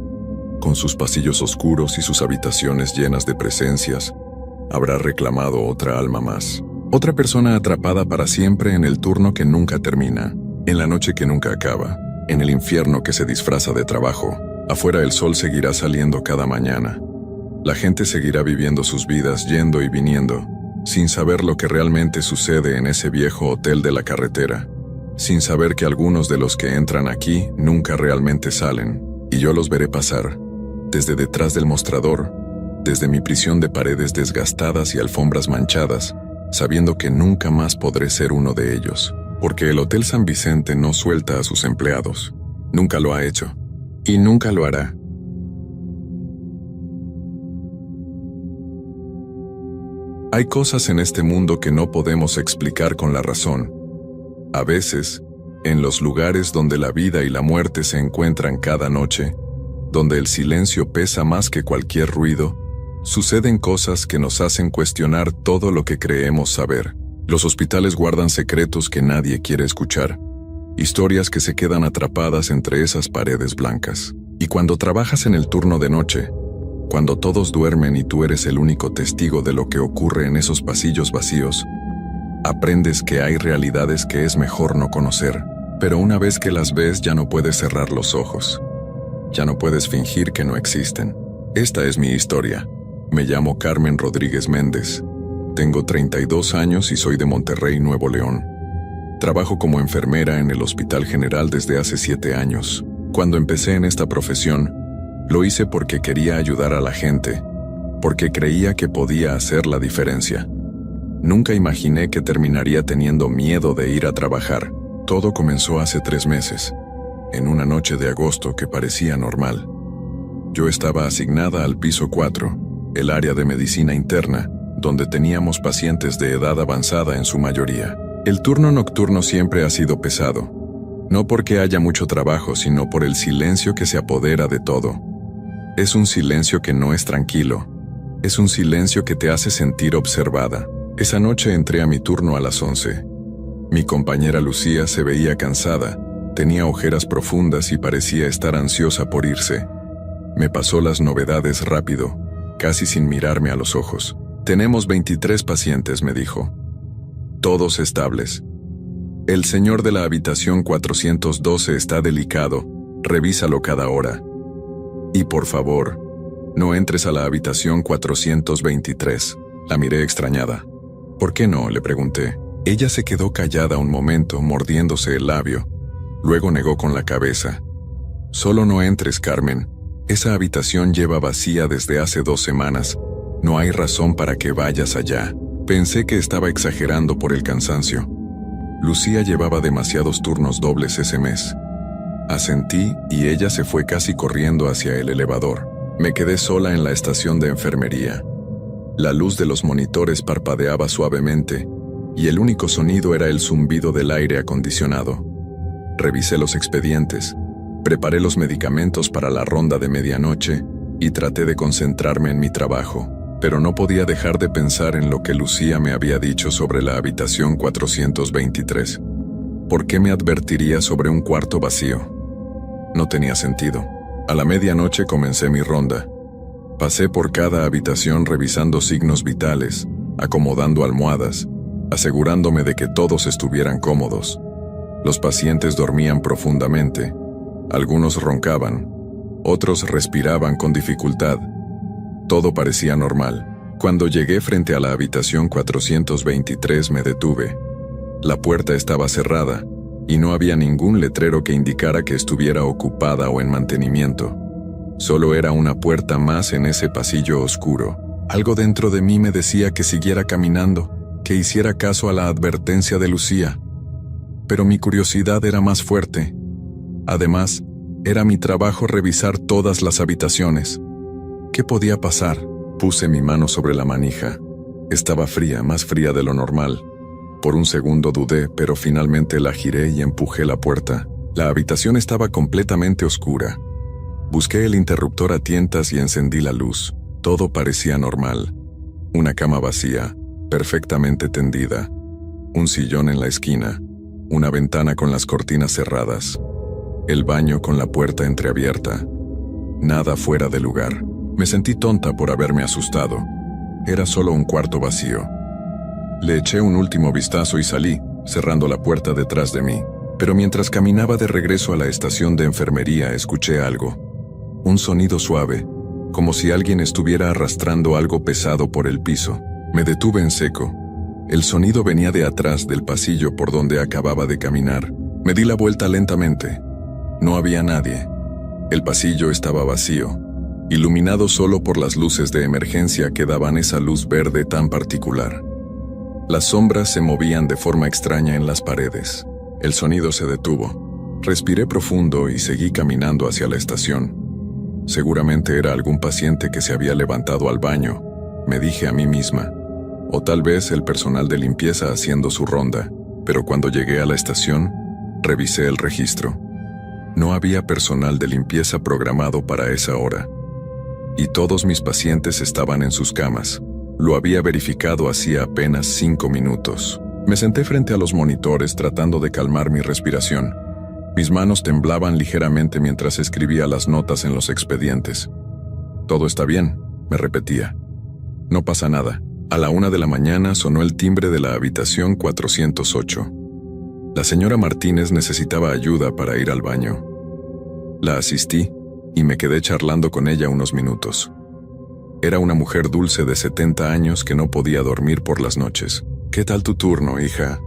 con sus pasillos oscuros y sus habitaciones llenas de presencias, habrá reclamado otra alma más. Otra persona atrapada para siempre en el turno que nunca termina, en la noche que nunca acaba, en el infierno que se disfraza de trabajo. Afuera el sol seguirá saliendo cada mañana. La gente seguirá viviendo sus vidas yendo y viniendo, sin saber lo que realmente sucede en ese viejo hotel de la carretera, sin saber que algunos de los que entran aquí nunca realmente salen, y yo los veré pasar, desde detrás del mostrador, desde mi prisión de paredes desgastadas y alfombras manchadas, sabiendo que nunca más podré ser uno de ellos, porque el Hotel San Vicente no suelta a sus empleados. Nunca lo ha hecho, y nunca lo hará. Hay cosas en este mundo que no podemos explicar con la razón. A veces, en los lugares donde la vida y la muerte se encuentran cada noche, donde el silencio pesa más que cualquier ruido, suceden cosas que nos hacen cuestionar todo lo que creemos saber. Los hospitales guardan secretos que nadie quiere escuchar, historias que se quedan atrapadas entre esas paredes blancas. Y cuando trabajas en el turno de noche, cuando todos duermen y tú eres el único testigo de lo que ocurre en esos pasillos vacíos, aprendes que hay realidades que es mejor no conocer, pero una vez que las ves ya no puedes cerrar los ojos. Ya no puedes fingir que no existen. Esta es mi historia. Me llamo Carmen Rodríguez Méndez. Tengo 32 años y soy de Monterrey, Nuevo León. Trabajo como enfermera en el Hospital General desde hace 7 años. Cuando empecé en esta profesión, lo hice porque quería ayudar a la gente, porque creía que podía hacer la diferencia. Nunca imaginé que terminaría teniendo miedo de ir a trabajar. Todo comenzó hace 3 meses, en una noche de agosto que parecía normal. Yo estaba asignada al piso 4, el área de medicina interna, donde teníamos pacientes de edad avanzada en su mayoría. El turno nocturno siempre ha sido pesado, no porque haya mucho trabajo, sino por el silencio que se apodera de todo. Es un silencio que no es tranquilo, es un silencio que te hace sentir observada. Esa noche entré a mi turno a las 11. Mi compañera Lucía se veía cansada, tenía ojeras profundas y parecía estar ansiosa por irse. Me pasó las novedades rápido, casi sin mirarme a los ojos. Tenemos 23 pacientes, me dijo. Todos estables. El señor de la habitación 412 está delicado, revísalo cada hora. Y por favor, no entres a la habitación 423. La miré extrañada. ¿Por qué no?, le pregunté. Ella se quedó callada un momento, mordiéndose el labio. Luego negó con la cabeza. Solo no entres, Carmen. Esa habitación lleva vacía desde hace 2 semanas. No hay razón para que vayas allá. Pensé que estaba exagerando por el cansancio. Lucía llevaba demasiados turnos dobles ese mes. Asentí y ella se fue casi corriendo hacia el elevador. Me quedé sola en la estación de enfermería. La luz de los monitores parpadeaba suavemente y el único sonido era el zumbido del aire acondicionado. Revisé los expedientes, preparé los medicamentos para la ronda de medianoche y traté de concentrarme en mi trabajo, pero no podía dejar de pensar en lo que Lucía me había dicho sobre la habitación 423. ¿Por qué me advertiría sobre un cuarto vacío? No tenía sentido. A la medianoche comencé mi ronda. Pasé por cada habitación revisando signos vitales, acomodando almohadas, asegurándome de que todos estuvieran cómodos. Los pacientes dormían profundamente. Algunos roncaban, otros respiraban con dificultad. Todo parecía normal. Cuando llegué frente a la habitación 423 me detuve. La puerta estaba cerrada y no había ningún letrero que indicara que estuviera ocupada o en mantenimiento. Solo era una puerta más en ese pasillo oscuro. Algo dentro de mí me decía que siguiera caminando, que hiciera caso a la advertencia de Lucía. Pero mi curiosidad era más fuerte. Además, era mi trabajo revisar todas las habitaciones. ¿Qué podía pasar? Puse mi mano sobre la manija. Estaba fría, más fría de lo normal. Por un segundo dudé, pero finalmente la giré y empujé la puerta. La habitación estaba completamente oscura. Busqué el interruptor a tientas y encendí la luz. Todo parecía normal. Una cama vacía, perfectamente tendida. Un sillón en la esquina. Una ventana con las cortinas cerradas. El baño con la puerta entreabierta. Nada fuera de lugar. Me sentí tonta por haberme asustado. Era solo un cuarto vacío. Le eché un último vistazo y salí, cerrando la puerta detrás de mí. Pero mientras caminaba de regreso a la estación de enfermería, escuché algo. Un sonido suave, como si alguien estuviera arrastrando algo pesado por el piso. Me detuve en seco. El sonido venía de atrás del pasillo por donde acababa de caminar. Me di la vuelta lentamente. No había nadie. El pasillo estaba vacío, iluminado solo por las luces de emergencia que daban esa luz verde tan particular. Las sombras se movían de forma extraña en las paredes. El sonido se detuvo. Respiré profundo y seguí caminando hacia la estación. Seguramente era algún paciente que se había levantado al baño, me dije a mí misma. O tal vez el personal de limpieza haciendo su ronda. Pero cuando llegué a la estación, revisé el registro. No había personal de limpieza programado para esa hora. Y todos mis pacientes estaban en sus camas. Lo había verificado hacía apenas 5 minutos. Me senté frente a los monitores tratando de calmar mi respiración. Mis manos temblaban ligeramente mientras escribía las notas en los expedientes. «Todo está bien», me repetía. «No pasa nada». A la 1 de la mañana sonó el timbre de la habitación 408. La señora Martínez necesitaba ayuda para ir al baño. La asistí y me quedé charlando con ella unos minutos. Era una mujer dulce de 70 años que no podía dormir por las noches. «¿Qué tal tu turno, hija?»,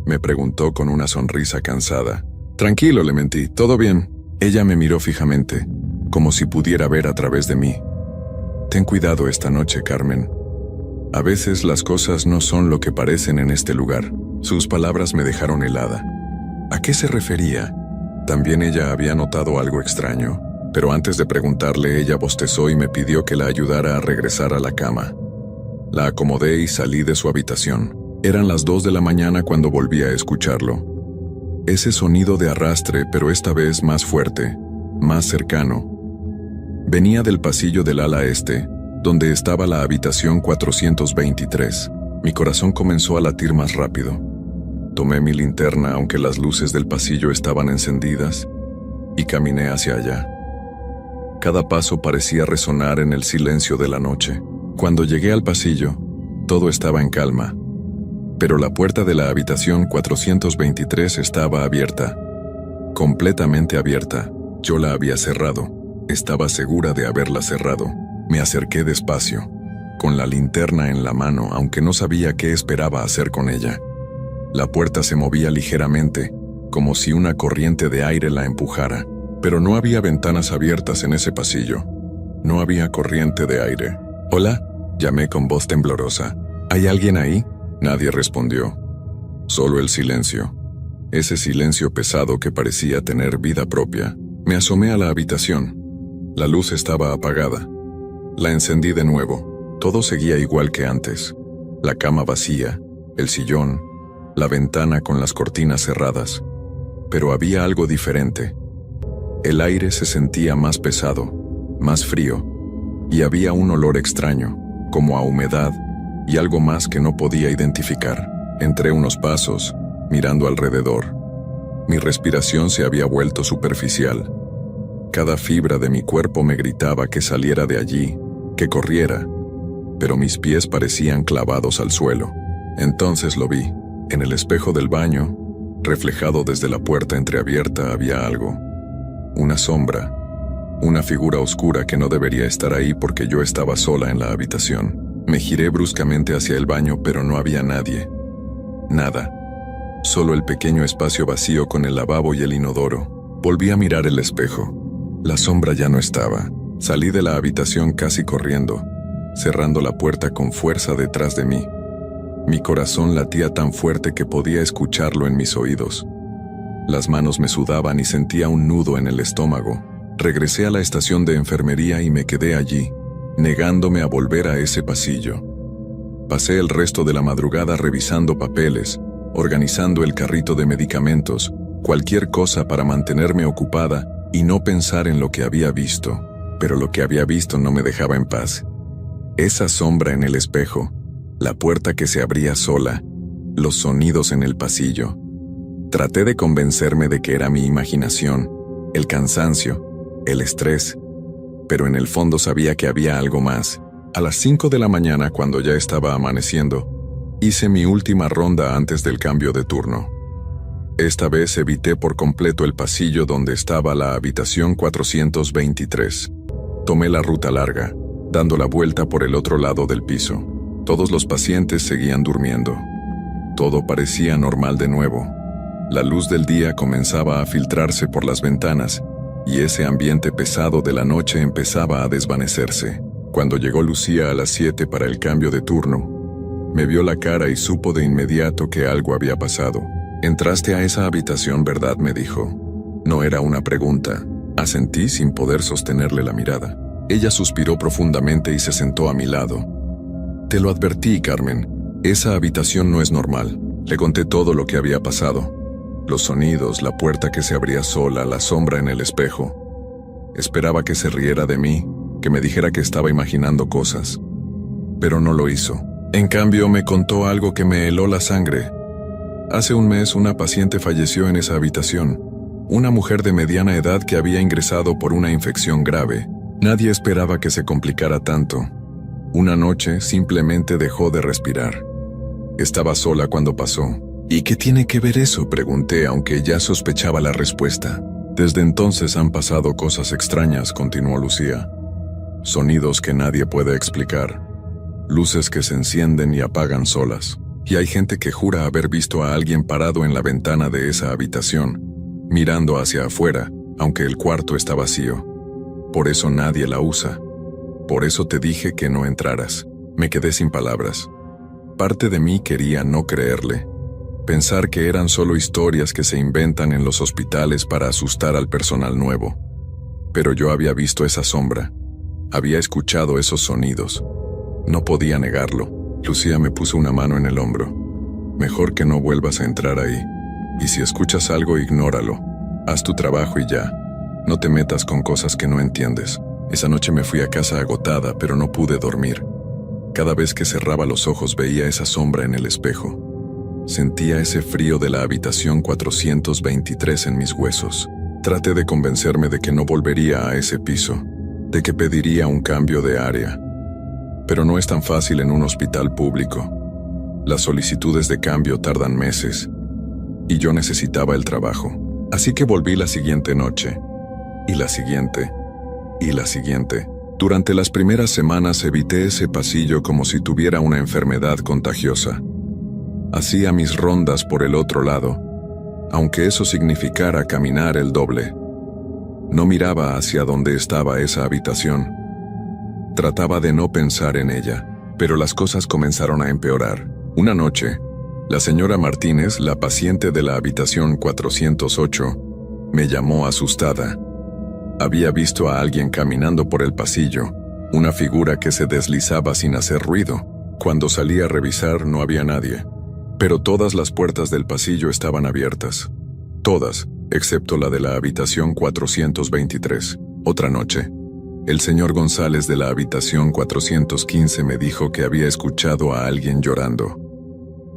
me preguntó con una sonrisa cansada. «Tranquilo», le mentí, «todo bien». Ella me miró fijamente, como si pudiera ver a través de mí. «Ten cuidado esta noche, Carmen. A veces las cosas no son lo que parecen en este lugar». Sus palabras me dejaron helada. ¿A qué se refería? También ella había notado algo extraño. Pero antes de preguntarle, ella bostezó y me pidió que la ayudara a regresar a la cama. La acomodé y salí de su habitación. Eran las 2 de la mañana cuando volví a escucharlo. Ese sonido de arrastre, pero esta vez más fuerte, más cercano. Venía del pasillo del ala este, donde estaba la habitación 423. Mi corazón comenzó a latir más rápido. Tomé mi linterna, aunque las luces del pasillo estaban encendidas, y caminé hacia allá. Cada paso parecía resonar en el silencio de la noche. Cuando llegué al pasillo, todo estaba en calma. Pero la puerta de la habitación 423 estaba abierta. Completamente abierta. Yo la había cerrado. Estaba segura de haberla cerrado. Me acerqué despacio, con la linterna en la mano, aunque no sabía qué esperaba hacer con ella. La puerta se movía ligeramente, como si una corriente de aire la empujara. Pero no había ventanas abiertas en ese pasillo. No había corriente de aire. «Hola», llamé con voz temblorosa. «¿Hay alguien ahí?». Nadie respondió. Solo el silencio. Ese silencio pesado que parecía tener vida propia. Me asomé a la habitación. La luz estaba apagada. La encendí de nuevo. Todo seguía igual que antes. La cama vacía, el sillón, la ventana con las cortinas cerradas. Pero había algo diferente. El aire se sentía más pesado, más frío, y había un olor extraño, como a humedad, y algo más que no podía identificar. Entré unos pasos, mirando alrededor. Mi respiración se había vuelto superficial. Cada fibra de mi cuerpo me gritaba que saliera de allí, que corriera, pero mis pies parecían clavados al suelo. Entonces lo vi. En el espejo del baño, reflejado desde la puerta entreabierta, había algo. Una sombra. Una figura oscura que no debería estar ahí porque yo estaba sola en la habitación. Me giré bruscamente hacia el baño, pero no había nadie. Nada. Solo el pequeño espacio vacío con el lavabo y el inodoro. Volví a mirar el espejo. La sombra ya no estaba. Salí de la habitación casi corriendo, cerrando la puerta con fuerza detrás de mí. Mi corazón latía tan fuerte que podía escucharlo en mis oídos. Las manos me sudaban y sentía un nudo en el estómago. Regresé a la estación de enfermería y me quedé allí, negándome a volver a ese pasillo. Pasé el resto de la madrugada revisando papeles, organizando el carrito de medicamentos, cualquier cosa para mantenerme ocupada y no pensar en lo que había visto. Pero lo que había visto no me dejaba en paz. Esa sombra en el espejo, la puerta que se abría sola, los sonidos en el pasillo. Traté de convencerme de que era mi imaginación, el cansancio, el estrés, pero en el fondo sabía que había algo más. A las 5 de la mañana, cuando ya estaba amaneciendo, hice mi última ronda antes del cambio de turno. Esta vez evité por completo el pasillo donde estaba la habitación 423. Tomé la ruta larga, dando la vuelta por el otro lado del piso. Todos los pacientes seguían durmiendo. Todo parecía normal de nuevo. La luz del día comenzaba a filtrarse por las ventanas, y ese ambiente pesado de la noche empezaba a desvanecerse. Cuando llegó Lucía a las 7 para el cambio de turno, me vio la cara y supo de inmediato que algo había pasado. «Entraste a esa habitación, ¿verdad?», me dijo. No era una pregunta. Asentí sin poder sostenerle la mirada. Ella suspiró profundamente y se sentó a mi lado. «Te lo advertí, Carmen. Esa habitación no es normal». Le conté todo lo que había pasado. Los sonidos, la puerta que se abría sola, la sombra en el espejo. Esperaba que se riera de mí, que me dijera que estaba imaginando cosas. Pero no lo hizo. En cambio, me contó algo que me heló la sangre. Hace un mes una paciente falleció en esa habitación. Una mujer de mediana edad que había ingresado por una infección grave. Nadie esperaba que se complicara tanto. Una noche simplemente dejó de respirar. Estaba sola cuando pasó. «¿Y qué tiene que ver eso?», pregunté, aunque ya sospechaba la respuesta. «Desde entonces han pasado cosas extrañas», continuó Lucía. «Sonidos que nadie puede explicar. Luces que se encienden y apagan solas. Y hay gente que jura haber visto a alguien parado en la ventana de esa habitación, mirando hacia afuera, aunque el cuarto está vacío. Por eso nadie la usa. Por eso te dije que no entraras». Me quedé sin palabras. Parte de mí quería no creerle. Pensar que eran solo historias que se inventan en los hospitales para asustar al personal nuevo. Pero yo había visto esa sombra. Había escuchado esos sonidos. No podía negarlo. Lucía me puso una mano en el hombro. «Mejor que no vuelvas a entrar ahí. Y si escuchas algo, ignóralo. Haz tu trabajo y ya. No te metas con cosas que no entiendes». Esa noche me fui a casa agotada, pero no pude dormir. Cada vez que cerraba los ojos veía esa sombra en el espejo. Sentía ese frío de la habitación 423 en mis huesos. Traté de convencerme de que no volvería a ese piso, de que pediría un cambio de área. Pero no es tan fácil en un hospital público. Las solicitudes de cambio tardan meses, y yo necesitaba el trabajo. Así que volví la siguiente noche, y la siguiente, y la siguiente. Durante las primeras semanas evité ese pasillo como si tuviera una enfermedad contagiosa. Hacía mis rondas por el otro lado, aunque eso significara caminar el doble. No miraba hacia donde estaba esa habitación. Trataba de no pensar en ella, pero las cosas comenzaron a empeorar. Una noche, la señora Martínez, la paciente de la habitación 408, me llamó asustada. Había visto a alguien caminando por el pasillo, una figura que se deslizaba sin hacer ruido. Cuando salí a revisar no había nadie. Pero todas las puertas del pasillo estaban abiertas. Todas, excepto la de la habitación 423. Otra noche, el señor González de la habitación 415 me dijo que había escuchado a alguien llorando.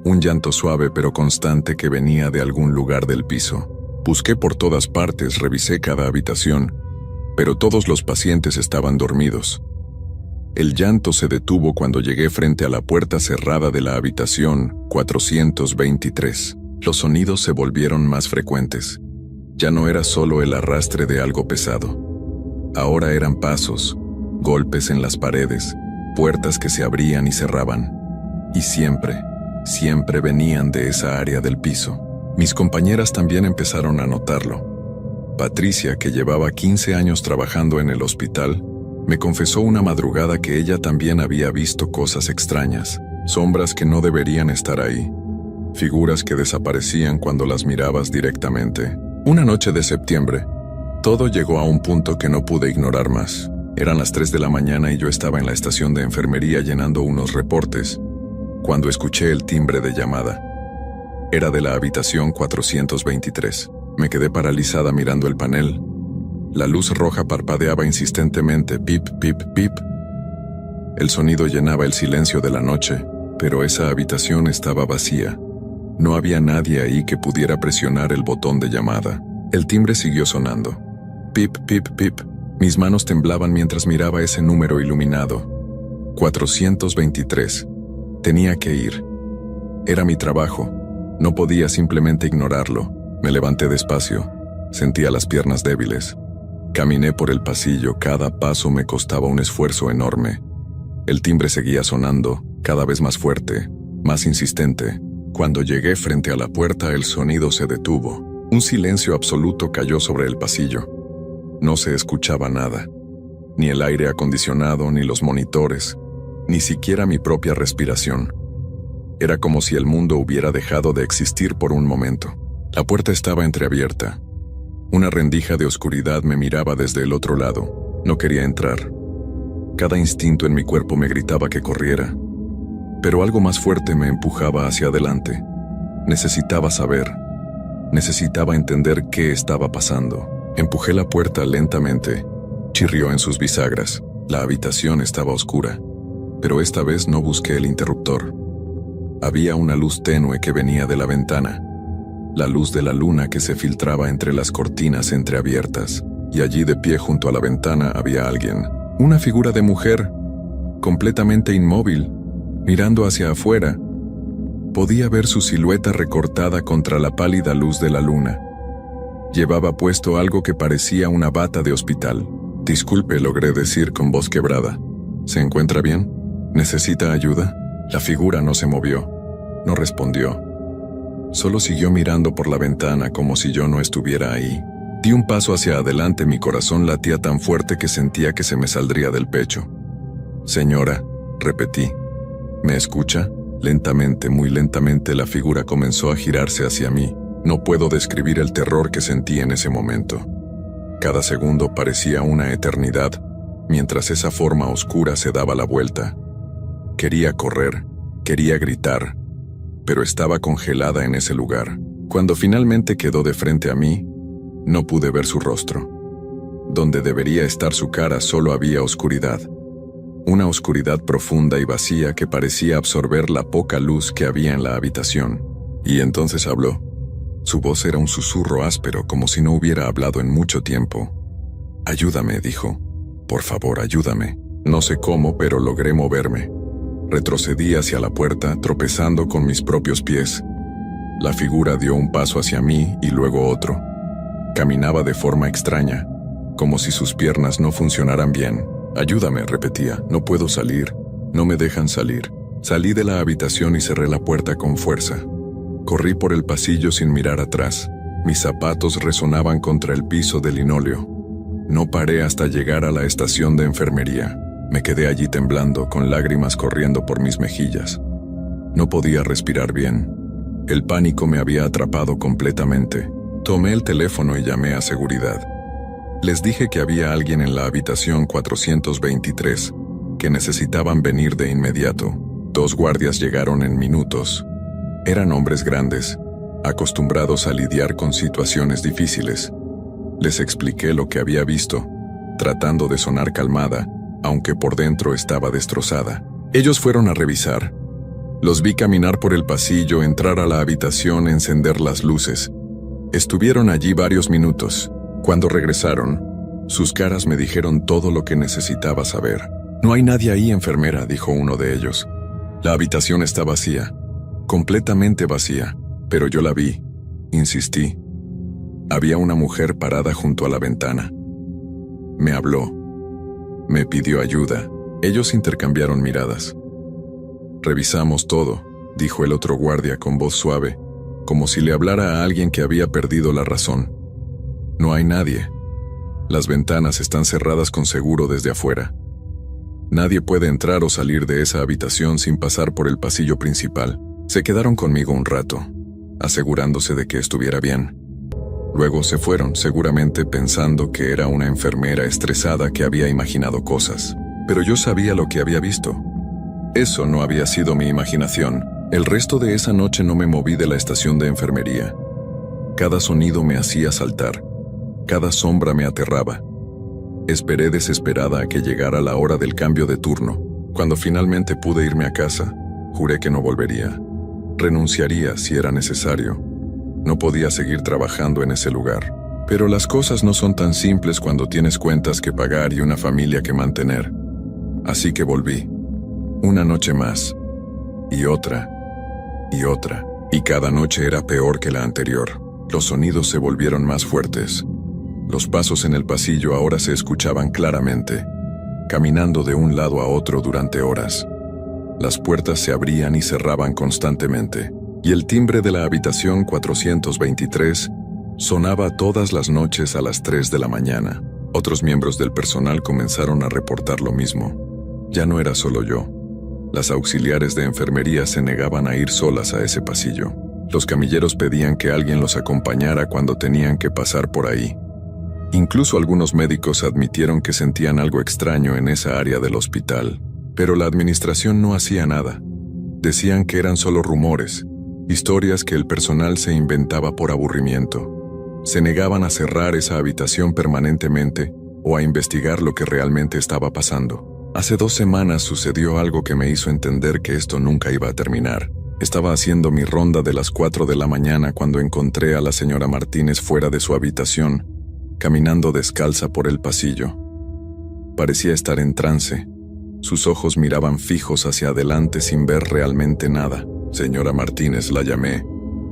Un llanto suave pero constante que venía de algún lugar del piso. Busqué por todas partes, revisé cada habitación, pero todos los pacientes estaban dormidos. El llanto se detuvo cuando llegué frente a la puerta cerrada de la habitación 423. Los sonidos se volvieron más frecuentes. Ya no era solo el arrastre de algo pesado. Ahora eran pasos, golpes en las paredes, puertas que se abrían y cerraban. Y siempre venían de esa área del piso. Mis compañeras también empezaron a notarlo. Patricia, que llevaba 15 años trabajando en el hospital, me confesó una madrugada que ella también había visto cosas extrañas, sombras que no deberían estar ahí, figuras que desaparecían cuando las mirabas directamente. Una noche de septiembre, todo llegó a un punto que no pude ignorar más. Eran las 3 de la mañana y yo estaba en la estación de enfermería llenando unos reportes, cuando escuché el timbre de llamada. Era de la habitación 423. Me quedé paralizada mirando el panel. La luz roja parpadeaba insistentemente, pip, pip, pip. El sonido llenaba el silencio de la noche, pero esa habitación estaba vacía. No había nadie ahí que pudiera presionar el botón de llamada. El timbre siguió sonando. Pip, pip, pip. Mis manos temblaban mientras miraba ese número iluminado. 423. Tenía que ir. Era mi trabajo. No podía simplemente ignorarlo. Me levanté despacio. Sentía las piernas débiles. Caminé por el pasillo. Cada paso me costaba un esfuerzo enorme. El timbre seguía sonando, cada vez más fuerte, más insistente. Cuando llegué frente a la puerta, el sonido se detuvo. Un silencio absoluto cayó sobre el pasillo. No se escuchaba nada. Ni el aire acondicionado, ni los monitores, ni siquiera mi propia respiración. Era como si el mundo hubiera dejado de existir por un momento. La puerta estaba entreabierta. Una rendija de oscuridad me miraba desde el otro lado. No quería entrar. Cada instinto en mi cuerpo me gritaba que corriera. Pero algo más fuerte me empujaba hacia adelante. Necesitaba saber. Necesitaba entender qué estaba pasando. Empujé la puerta lentamente. Chirrió en sus bisagras. La habitación estaba oscura. Pero esta vez no busqué el interruptor. Había una luz tenue que venía de la ventana. La luz de la luna que se filtraba entre las cortinas entreabiertas. Y allí de pie junto a la ventana había alguien. Una figura de mujer, completamente inmóvil, mirando hacia afuera. Podía ver su silueta recortada contra la pálida luz de la luna. Llevaba puesto algo que parecía una bata de hospital. «Disculpe», logré decir con voz quebrada. «¿Se encuentra bien? ¿Necesita ayuda?» La figura no se movió. No respondió. Solo siguió mirando por la ventana como si yo no estuviera ahí. Di un paso hacia adelante, mi corazón latía tan fuerte que sentía que se me saldría del pecho. «Señora», repetí. «¿Me escucha?» Lentamente, muy lentamente, la figura comenzó a girarse hacia mí. No puedo describir el terror que sentí en ese momento. Cada segundo parecía una eternidad, mientras esa forma oscura se daba la vuelta. Quería correr, quería gritar, pero estaba congelada en ese lugar. Cuando finalmente quedó de frente a mí, no pude ver su rostro. Donde debería estar su cara solo había oscuridad. Una oscuridad profunda y vacía que parecía absorber la poca luz que había en la habitación. Y entonces habló. Su voz era un susurro áspero, como si no hubiera hablado en mucho tiempo. «Ayúdame», dijo. «Por favor, ayúdame». No sé cómo, pero logré moverme. Retrocedí hacia la puerta, tropezando con mis propios pies. La figura dio un paso hacia mí y luego otro. Caminaba de forma extraña, como si sus piernas no funcionaran bien. «Ayúdame», repetía. «No puedo salir. No me dejan salir». Salí de la habitación y cerré la puerta con fuerza. Corrí por el pasillo sin mirar atrás. Mis zapatos resonaban contra el piso de linóleo. No paré hasta llegar a la estación de enfermería. Me quedé allí temblando, con lágrimas corriendo por mis mejillas. No podía respirar bien. El pánico me había atrapado completamente. Tomé el teléfono y llamé a seguridad. Les dije que había alguien en la habitación 423, que necesitaban venir de inmediato. 2 guardias llegaron en minutos. Eran hombres grandes, acostumbrados a lidiar con situaciones difíciles. Les expliqué lo que había visto, tratando de sonar calmada, aunque por dentro estaba destrozada. Ellos fueron a revisar. Los vi caminar por el pasillo, entrar a la habitación, encender las luces. Estuvieron allí varios minutos. Cuando regresaron, Sus caras me dijeron todo lo que necesitaba saber. «No hay nadie ahí, enfermera», dijo uno de ellos. «La habitación está vacía, completamente vacía, pero yo la vi», insistí. Había una mujer parada junto a la ventana. Me habló. Me pidió ayuda. Ellos intercambiaron miradas. «Revisamos todo», dijo el otro guardia con voz suave, como si le hablara a alguien que había perdido la razón. «No hay nadie. Las ventanas están cerradas con seguro desde afuera. Nadie puede entrar o salir de esa habitación sin pasar por el pasillo principal». Se quedaron conmigo un rato, asegurándose de que estuviera bien. Luego se fueron, seguramente pensando que era una enfermera estresada que había imaginado cosas. Pero yo sabía lo que había visto. Eso no había sido mi imaginación. El resto de esa noche no me moví de la estación de enfermería. Cada sonido me hacía saltar. Cada sombra me aterraba. Esperé desesperada a que llegara la hora del cambio de turno. Cuando finalmente pude irme a casa, juré que no volvería. Renunciaría si era necesario. No podía seguir trabajando en ese lugar. Pero las cosas no son tan simples cuando tienes cuentas que pagar y una familia que mantener. Así que volví. Una noche más. Y otra. Y otra. Y cada noche era peor que la anterior. Los sonidos se volvieron más fuertes. Los pasos en el pasillo ahora se escuchaban claramente, caminando de un lado a otro durante horas. Las puertas se abrían y cerraban constantemente, y el timbre de la habitación 423 sonaba todas las noches a las 3 de la mañana. Otros miembros del personal comenzaron a reportar lo mismo. Ya no era solo yo. Las auxiliares de enfermería se negaban a ir solas a ese pasillo. Los camilleros pedían que alguien los acompañara cuando tenían que pasar por ahí. Incluso algunos médicos admitieron que sentían algo extraño en esa área del hospital, pero la administración no hacía nada. Decían que eran solo rumores, historias que el personal se inventaba por aburrimiento. Se negaban a cerrar esa habitación permanentemente o a investigar lo que realmente estaba pasando. Hace 2 semanas sucedió algo que me hizo entender que esto nunca iba a terminar. Estaba haciendo mi ronda de las 4 de la mañana cuando encontré a la señora Martínez fuera de su habitación, caminando descalza por el pasillo. Parecía estar en trance. Sus ojos miraban fijos hacia adelante sin ver realmente nada. «Señora Martínez», la llamé.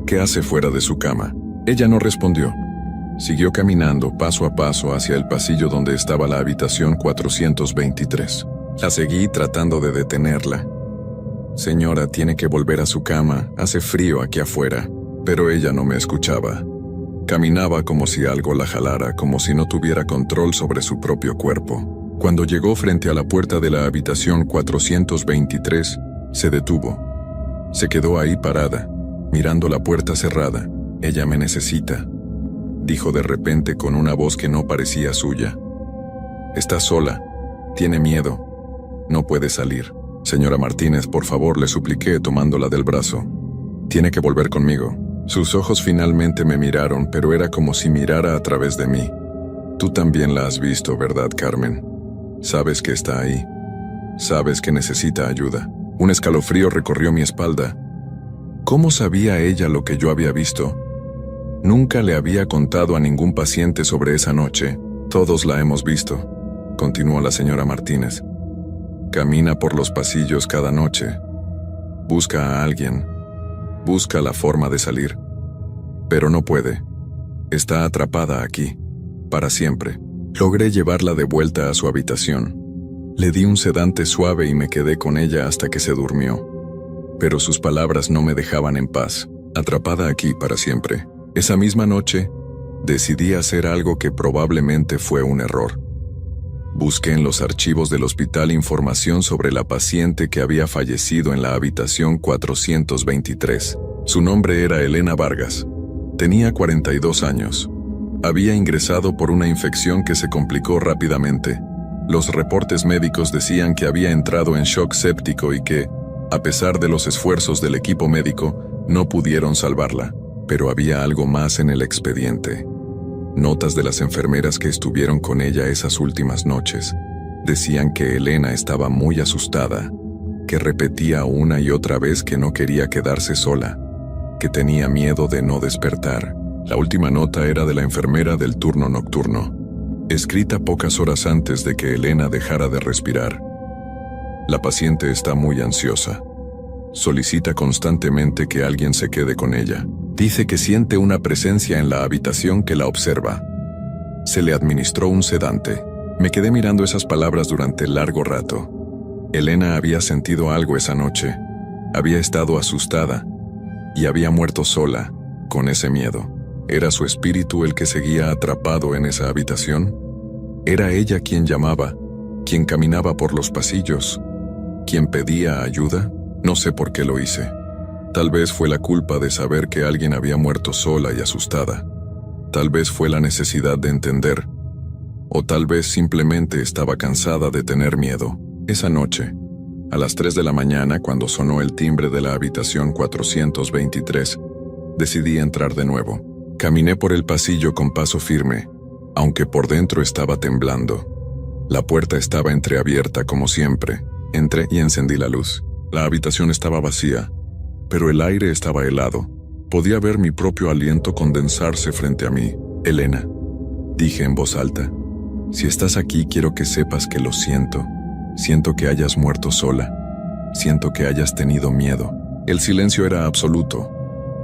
«¿Qué hace fuera de su cama?». Ella no respondió. Siguió caminando paso a paso hacia el pasillo donde estaba la habitación 423. La seguí tratando de detenerla. «Señora, tiene que volver a su cama, hace frío aquí afuera». Pero ella no me escuchaba. Caminaba como si algo la jalara, como si no tuviera control sobre su propio cuerpo. Cuando llegó frente a la puerta de la habitación 423, se detuvo. Se quedó ahí parada, mirando la puerta cerrada. «Ella me necesita», dijo de repente con una voz que no parecía suya. «Está sola, tiene miedo, no puede salir». «Señora Martínez, por favor», le supliqué tomándola del brazo. «Tiene que volver conmigo». Sus ojos finalmente me miraron, pero era como si mirara a través de mí. «Tú también la has visto, ¿verdad, Carmen? Sabes que está ahí. Sabes que necesita ayuda». Un escalofrío recorrió mi espalda. ¿Cómo sabía ella lo que yo había visto? Nunca le había contado a ningún paciente sobre esa noche. «Todos la hemos visto», continuó la señora Martínez. «Camina por los pasillos cada noche. Busca a alguien. Busca la forma de salir. Pero no puede. Está atrapada aquí, para siempre». Logré llevarla de vuelta a su habitación. Le di un sedante suave y me quedé con ella hasta que se durmió. Pero sus palabras no me dejaban en paz. Atrapada aquí para siempre. Esa misma noche, decidí hacer algo que probablemente fue un error. Busqué en los archivos del hospital información sobre la paciente que había fallecido en la habitación 423. Su nombre era Elena Vargas. Tenía 42 años. Había ingresado por una infección que se complicó rápidamente. Los reportes médicos decían que había entrado en shock séptico y que, a pesar de los esfuerzos del equipo médico, no pudieron salvarla. Pero había algo más en el expediente. Notas de las enfermeras que estuvieron con ella esas últimas noches. Decían que Elena estaba muy asustada, que repetía una y otra vez que no quería quedarse sola, que tenía miedo de no despertar. La última nota era de la enfermera del turno nocturno. escrita pocas horas antes de que Elena dejara de respirar. La paciente está muy ansiosa. Solicita constantemente que alguien se quede con ella. Dice que siente una presencia en la habitación que la observa. Se le administró un sedante. Me quedé mirando esas palabras durante largo rato. Elena había sentido algo esa noche. Había estado asustada y había muerto sola, con ese miedo. ¿Era su espíritu el que seguía atrapado en esa habitación? ¿Era ella quien llamaba, quien caminaba por los pasillos, quien pedía ayuda? No sé por qué lo hice. Tal vez fue la culpa de saber que alguien había muerto sola y asustada. Tal vez fue la necesidad de entender. O tal vez simplemente estaba cansada de tener miedo. Esa noche, a las 3 de la mañana, cuando sonó el timbre de la habitación 423, decidí entrar de nuevo. Caminé por el pasillo con paso firme, aunque por dentro estaba temblando. La puerta estaba entreabierta como siempre. Entré y encendí la luz. La habitación estaba vacía, pero el aire estaba helado. Podía ver mi propio aliento condensarse frente a mí. Elena, dije en voz alta, si estás aquí quiero que sepas que lo siento. Siento que hayas muerto sola. Siento que hayas tenido miedo. El silencio era absoluto.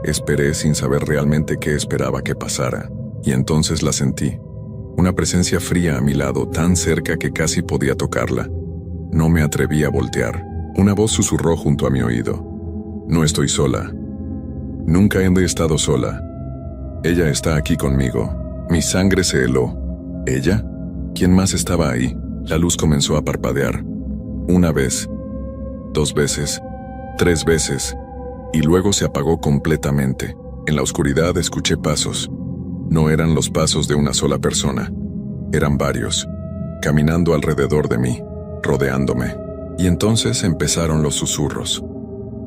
Esperé sin saber realmente qué esperaba que pasara, y entonces la sentí. Una presencia fría a mi lado, tan cerca que casi podía tocarla. No me atreví a voltear. Una voz susurró junto a mi oído. No estoy sola. Nunca he estado sola. Ella está aquí conmigo. Mi sangre se heló. ¿Ella? ¿Quién más estaba ahí? La luz comenzó a parpadear. Una vez, 2 veces, 3 veces, y luego se apagó completamente. En la oscuridad escuché pasos. No eran los pasos de una sola persona. Eran varios, caminando alrededor de mí, rodeándome. Y entonces empezaron los susurros.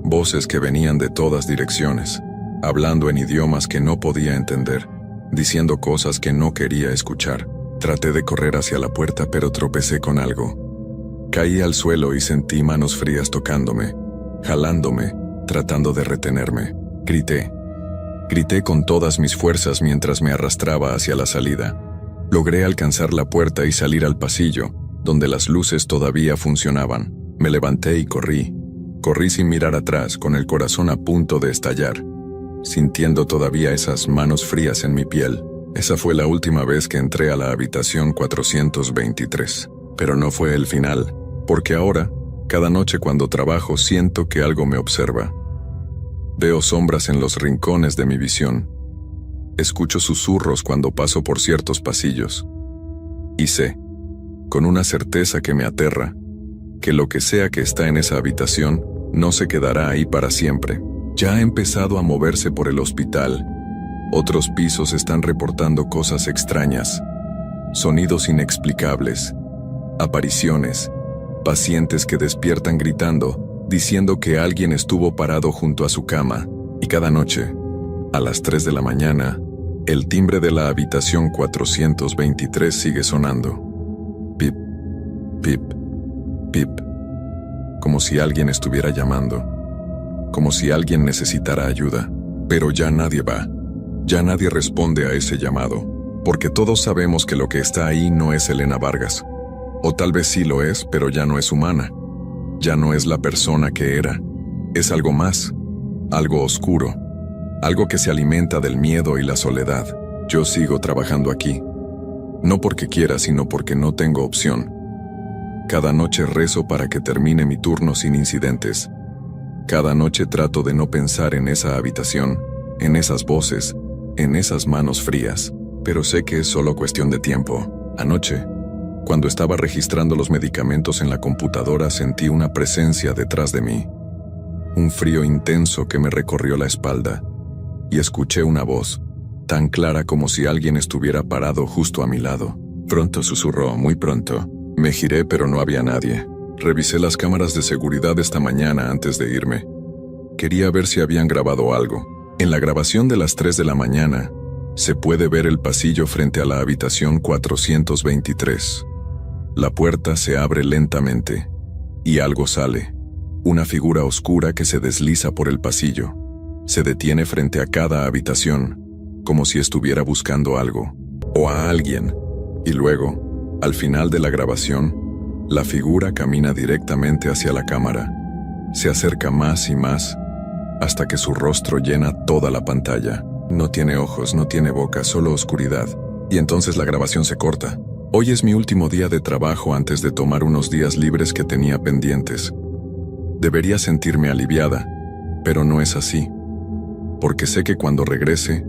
Voces que venían de todas direcciones, hablando en idiomas que no podía entender, diciendo cosas que no quería escuchar. Traté de correr hacia la puerta, pero tropecé con algo. Caí al suelo y sentí manos frías tocándome, jalándome, tratando de retenerme. Grité. Grité con todas mis fuerzas mientras me arrastraba hacia la salida. Logré alcanzar la puerta y salir al pasillo, donde las luces todavía funcionaban. Me levanté y corrí. Corrí sin mirar atrás, con el corazón a punto de estallar, sintiendo todavía esas manos frías en mi piel. Esa fue la última vez que entré a la habitación 423. Pero no fue el final, porque ahora, cada noche cuando trabajo, siento que algo me observa. Veo sombras en los rincones de mi visión. Escucho susurros cuando paso por ciertos pasillos. Y sé, con una certeza que me aterra, que lo que sea que está en esa habitación no se quedará ahí para siempre. Ya ha empezado a moverse por el hospital. Otros pisos están reportando cosas extrañas, sonidos inexplicables, apariciones, pacientes que despiertan gritando, diciendo que alguien estuvo parado junto a su cama, y cada noche, a las 3 de la mañana, el timbre de la habitación 423 sigue sonando. Pip, pip, pip, como si alguien estuviera llamando, como si alguien necesitara ayuda, pero ya nadie va, ya nadie responde a ese llamado, porque todos sabemos que lo que está ahí no es Elena Vargas, o tal vez sí lo es, pero ya no es humana, ya no es la persona que era, es algo más, algo oscuro, algo que se alimenta del miedo y la soledad. Yo sigo trabajando aquí, no porque quiera, sino porque no tengo opción. Cada noche rezo para que termine mi turno sin incidentes. Cada noche trato de no pensar en esa habitación, en esas voces, en esas manos frías, pero sé que es solo cuestión de tiempo. Anoche, cuando estaba registrando los medicamentos en la computadora, sentí una presencia detrás de mí, un frío intenso que me recorrió la espalda, y escuché una voz, tan clara como si alguien estuviera parado justo a mi lado. Pronto, susurró, muy pronto. Me giré, pero no había nadie. Revisé las cámaras de seguridad esta mañana antes de irme. Quería ver si habían grabado algo. En la grabación de las 3 de la mañana, se puede ver el pasillo frente a la habitación 423. La puerta se abre lentamente, y algo sale. Una figura oscura que se desliza por el pasillo. Se detiene frente a cada habitación, como si estuviera buscando algo, o a alguien. Y luego, al final de la grabación, la figura camina directamente hacia la cámara. Se acerca más y más, hasta que su rostro llena toda la pantalla. No tiene ojos, no tiene boca, solo oscuridad. Y entonces la grabación se corta. Hoy es mi último día de trabajo antes de tomar unos días libres que tenía pendientes. Debería sentirme aliviada, pero no es así. Porque sé que cuando regrese,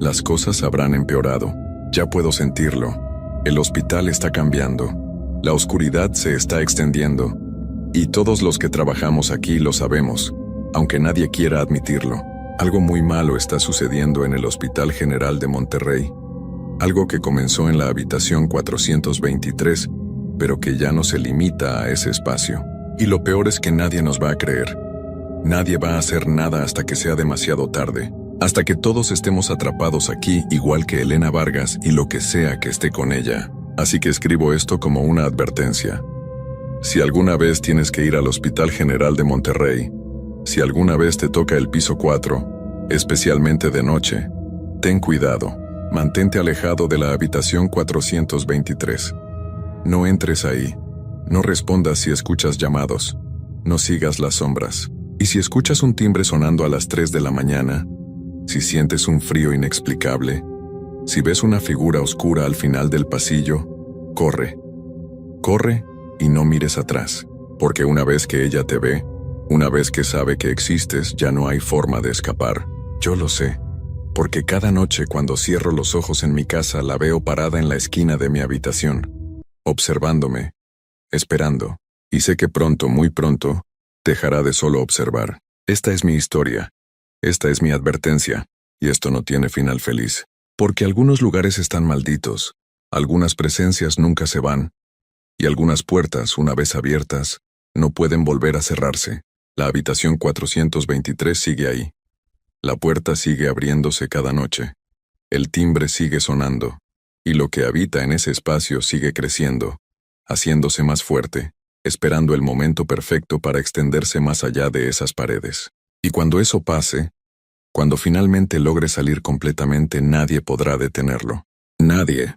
las cosas habrán empeorado. Ya puedo sentirlo. El hospital está cambiando. La oscuridad se está extendiendo. Y todos los que trabajamos aquí lo sabemos, aunque nadie quiera admitirlo. Algo muy malo está sucediendo en el Hospital General de Monterrey. Algo que comenzó en la habitación 423, pero que ya no se limita a ese espacio. Y lo peor es que nadie nos va a creer. Nadie va a hacer nada hasta que sea demasiado tarde. Hasta que todos estemos atrapados aquí, igual que Elena Vargas y lo que sea que esté con ella. Así que escribo esto como una advertencia. Si alguna vez tienes que ir al Hospital General de Monterrey, si alguna vez te toca el piso 4, especialmente de noche, ten cuidado. Mantente alejado de la habitación 423. No entres ahí. No respondas si escuchas llamados. No sigas las sombras. Y si escuchas un timbre sonando a las 3 de la mañana, si sientes un frío inexplicable, si ves una figura oscura al final del pasillo, corre. Corre y no mires atrás, porque una vez que ella te ve, una vez que sabe que existes, ya no hay forma de escapar. Yo lo sé, porque cada noche cuando cierro los ojos en mi casa la veo parada en la esquina de mi habitación, observándome, esperando, y sé que pronto, muy pronto, dejará de solo observar. Esta es mi historia, esta es mi advertencia, y esto no tiene final feliz, porque algunos lugares están malditos, algunas presencias nunca se van, y algunas puertas, una vez abiertas, no pueden volver a cerrarse. La habitación 423 sigue ahí. La puerta sigue abriéndose cada noche. El timbre sigue sonando. Y lo que habita en ese espacio sigue creciendo, haciéndose más fuerte, esperando el momento perfecto para extenderse más allá de esas paredes. Y cuando eso pase, cuando finalmente logre salir completamente, nadie podrá detenerlo. Nadie.